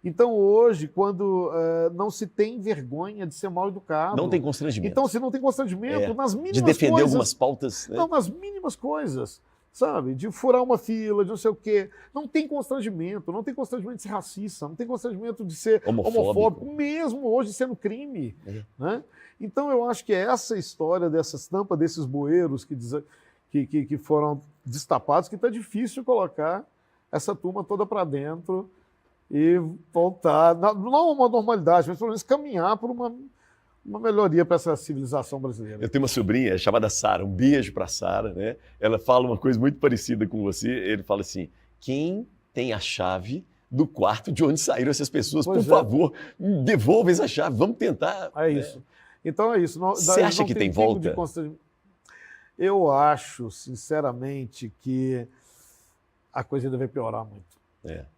Então, hoje, quando não se tem vergonha de ser mal educado... Não tem constrangimento. Então, se não tem constrangimento, nas mínimas de defender coisas, algumas pautas... Né? Não, nas mínimas coisas, sabe? De furar uma fila, de não sei o quê. Não tem constrangimento de ser racista, não tem constrangimento de ser homofóbico, mesmo hoje sendo crime. Né? Então, eu acho que essa história dessas tampas, desses bueiros que foram destapados, que está difícil colocar essa turma toda para dentro e voltar, não uma normalidade, mas pelo menos caminhar por uma melhoria para essa civilização brasileira. Eu tenho uma sobrinha chamada Sara, um beijo para Sara, né? Ela fala uma coisa muito parecida com você, ele fala assim, quem tem a chave do quarto de onde saíram essas pessoas, por favor, devolva essa chave, vamos tentar. É isso. Então é isso. Você acha que tem volta? Eu acho, sinceramente, que a coisa deve piorar muito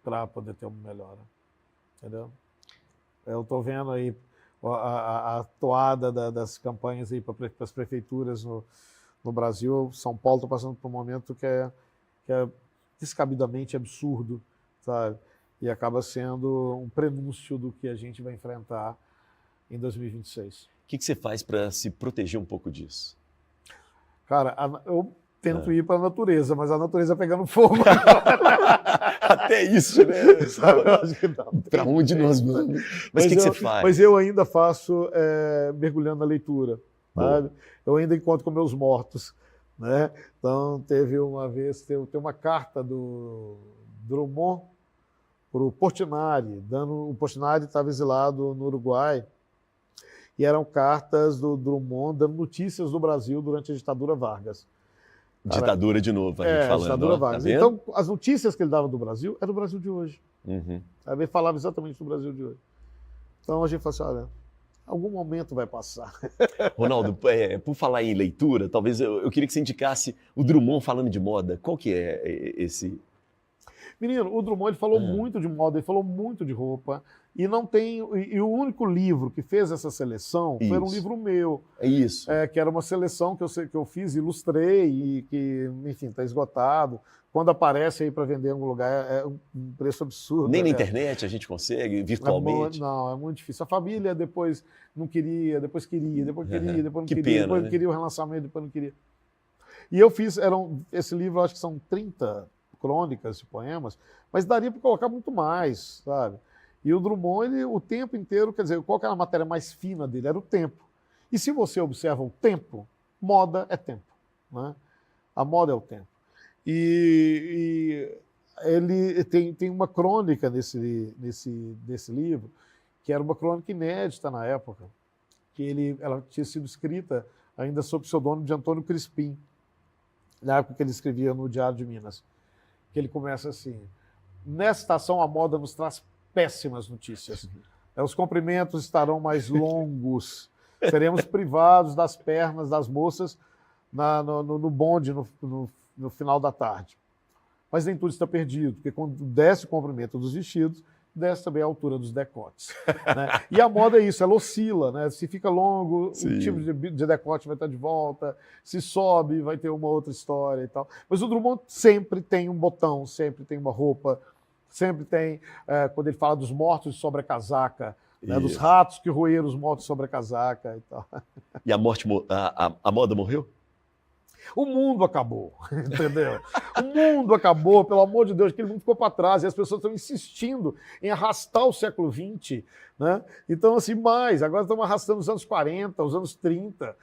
para poder ter uma melhora. Entendeu? Eu estou vendo aí a toada das campanhas aí para as prefeituras no Brasil. São Paulo está passando por um momento que é descabidamente absurdo, sabe? E acaba sendo um prenúncio do que a gente vai enfrentar em 2026. O que você faz para se proteger um pouco disso? Cara, eu tento ir para a natureza, mas a natureza pegando fogo. Até isso, né? Para onde nós vamos? Mas o que você faz? Mas eu ainda faço mergulhando na leitura, sabe? Eu ainda encontro com meus mortos, né? Então, teve uma vez, tem uma carta do Drummond para o Portinari, o Portinari estava exilado no Uruguai, e eram cartas do Drummond dando notícias do Brasil durante a ditadura Vargas. Ditadura de novo, a gente falando. Ditadura Vargas. Tá, então, as notícias que ele dava do Brasil eram do Brasil de hoje. Uhum. Ele falava exatamente do Brasil de hoje. Então, a gente fala assim, olha, algum momento vai passar. Ronaldo, por falar em leitura, talvez eu queria que você indicasse o Drummond falando de moda. Qual que é esse... Menino, o Drummond ele falou muito de moda, ele falou muito de roupa, e o único livro que fez essa seleção foi um livro meu. É isso. Que era uma seleção que eu fiz, ilustrei, e que, enfim, está esgotado. Quando aparece aí para vender em algum lugar, é um preço absurdo. Nem na internet a gente consegue, virtualmente? Não, é muito difícil. A família depois não queria, depois queria, depois queria, depois não queria, pena, depois não queria o relançamento, depois não queria. E eu fiz, esse livro, acho que são 30 crônicas de poemas, mas daria para colocar muito mais, sabe? E o Drummond, ele, o tempo inteiro, quer dizer, qual que era a matéria mais fina dele? Era o tempo. E se você observa o tempo, moda é tempo, né? A moda é o tempo. E ele tem uma crônica nesse livro, que era uma crônica inédita na época, que ela tinha sido escrita ainda sob o pseudônimo de Antônio Crispim, na época que ele escrevia no Diário de Minas. Que ele começa assim, nesta estação a moda nos traz péssimas notícias. Os comprimentos estarão mais longos, seremos privados das pernas das moças no bonde no final da tarde. Mas nem tudo está perdido, porque quando desce o comprimento dos vestidos, desce também a altura dos decotes. Né? E a moda é isso, ela oscila, né? Se fica longo, o tipo de decote vai estar de volta, se sobe, vai ter uma outra história e tal. Mas o Drummond sempre tem um botão, sempre tem uma roupa, sempre tem, quando ele fala dos mortos sobre a casaca, né? Dos ratos que roeram os mortos sobre a casaca e tal. E a moda morreu? O mundo acabou, entendeu? O mundo acabou, pelo amor de Deus, aquele mundo ficou para trás e as pessoas estão insistindo em arrastar o século XX, né? Então, assim, agora estamos arrastando os anos 40, os anos 30,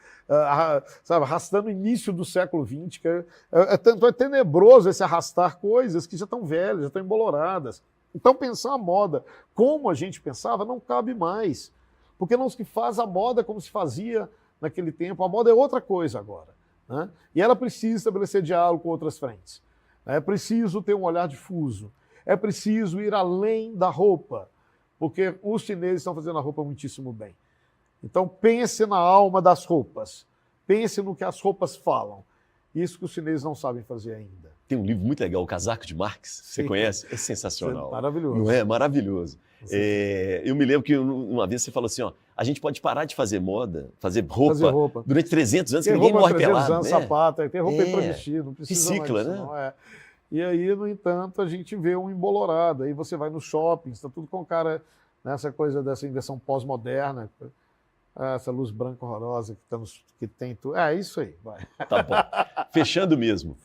sabe, arrastando o início do século XX, que é tenebroso esse arrastar coisas que já estão velhas, já estão emboloradas. Então, pensar a moda como a gente pensava não cabe mais, porque não se faz a moda como se fazia naquele tempo, a moda é outra coisa agora. Né? E ela precisa estabelecer diálogo com outras frentes. É preciso ter um olhar difuso. É preciso ir além da roupa, porque os chineses estão fazendo a roupa muitíssimo bem. Então pense na alma das roupas. Pense no que as roupas falam. Isso que os chineses não sabem fazer ainda. Tem um livro muito legal, O Casaco de Marx. Você Sim. conhece? É sensacional. É maravilhoso. Não é? Maravilhoso. Eu me lembro que uma vez você falou assim, ó, a gente pode parar de fazer moda, fazer roupa. Durante 300 anos, que ninguém morre pelado. Anos, né? sapato, tem roupa para vestir, não precisa que cicla, mais disso, né? não é. E aí, no entanto, a gente vê um embolorado. Aí você vai no shopping, está tudo com o cara nessa coisa dessa inversão pós-moderna, essa luz branca horrorosa que tem tudo. É isso aí, vai. Tá bom. Fechando mesmo.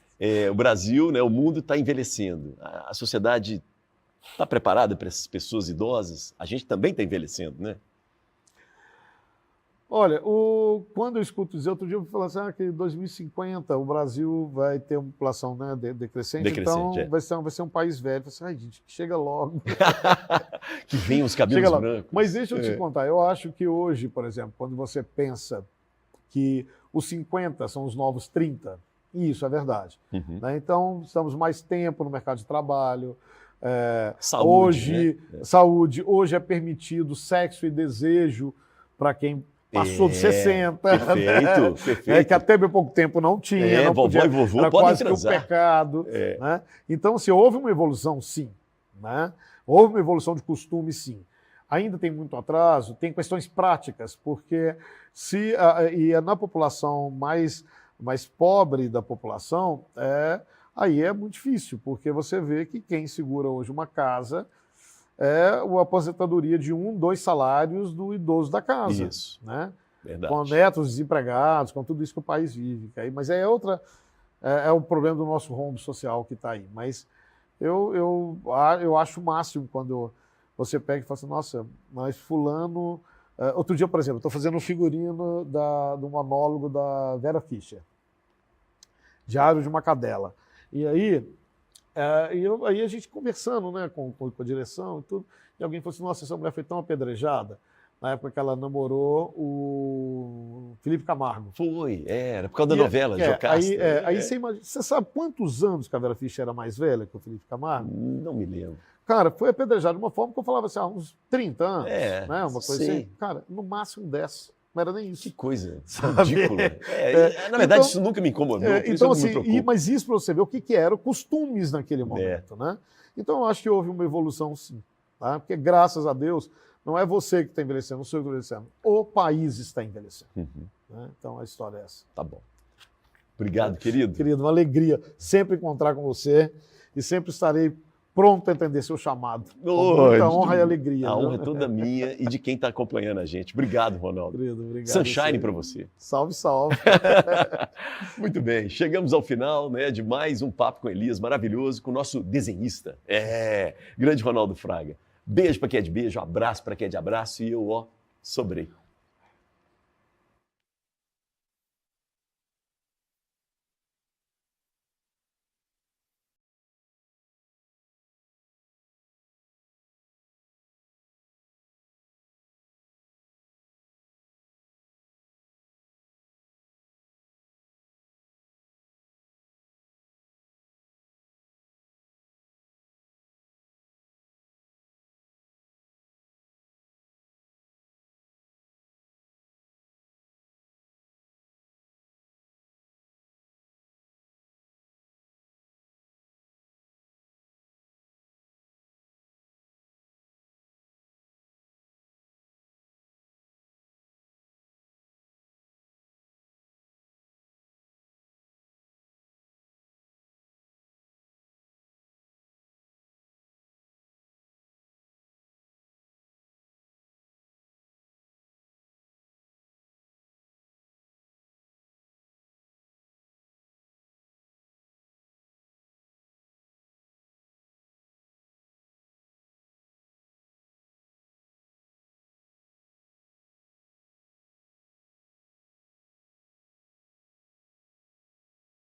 O Brasil, né, o mundo está envelhecendo. A sociedade está preparada para essas pessoas idosas? A gente também está envelhecendo, né? Olha, quando eu escuto dizer, outro dia eu falei assim, que em 2050 o Brasil vai ter uma população, né, decrescente, então vai ser um país velho. Eu falei assim, gente, chega logo. Que venham os cabelos brancos. Mas deixa eu te contar, eu acho que hoje, por exemplo, quando você pensa que os 50 são os novos 30, isso é verdade. Uhum. Né? Então, estamos mais tempo no mercado de trabalho. Saúde, saúde. Hoje é permitido sexo e desejo para quem passou dos 60. Perfeito. Que até bem pouco tempo não tinha. Não vovó podia, e vovô era podem quase transar. Que um pecado. Né? Então, se houve uma evolução, sim. Né? Houve uma evolução de costume, sim. Ainda tem muito atraso, tem questões práticas, porque na população mais pobre da população, aí é muito difícil, porque você vê que quem segura hoje uma casa é a aposentadoria de 1, 2 salários do idoso da casa. Isso, né? Verdade. Com netos desempregados, com tudo isso que o país vive. Mas é o problema do nosso rombo social que está aí. Mas eu acho o máximo quando você pega e fala assim, nossa, mas fulano... outro dia, por exemplo, estou fazendo um figurino do monólogo da Vera Fischer, Diário de uma Cadela. E aí, aí a gente conversando, né, com a direção e tudo, e alguém falou assim, nossa, essa mulher foi tão apedrejada, na época que ela namorou o Felipe Camargo. Era por causa da novela, Jocasta. Aí você imagina, você sabe quantos anos que a Vera Fischer era mais velha que o Felipe Camargo? Não me lembro. Cara, foi apedrejado de uma forma que eu falava assim, uns 30 anos, né? Uma coisa sim. assim. Cara, no máximo 10. Não era nem isso. Que coisa ridícula. Na verdade, isso nunca me incomodou. Então, assim, mas isso para você ver o que eram costumes naquele momento, né? Então, eu acho que houve uma evolução, sim. Tá? Porque, graças a Deus, não é você que está envelhecendo, não sou eu que estou envelhecendo. O país está envelhecendo. Né? Então, a história é essa. Tá bom. Obrigado, querido. Querido, uma alegria sempre encontrar com você e sempre estarei pronto a entender seu chamado. Com muita honra e alegria. A honra é toda minha e de quem está acompanhando a gente. Obrigado, Ronaldo. Querido, obrigado. Sunshine para você. Salve, salve. Muito bem, chegamos ao final, né, de mais um Papo com Elias maravilhoso com o nosso desenhista. Grande Ronaldo Fraga. Beijo para quem é de beijo, abraço para quem é de abraço e eu, sobrei.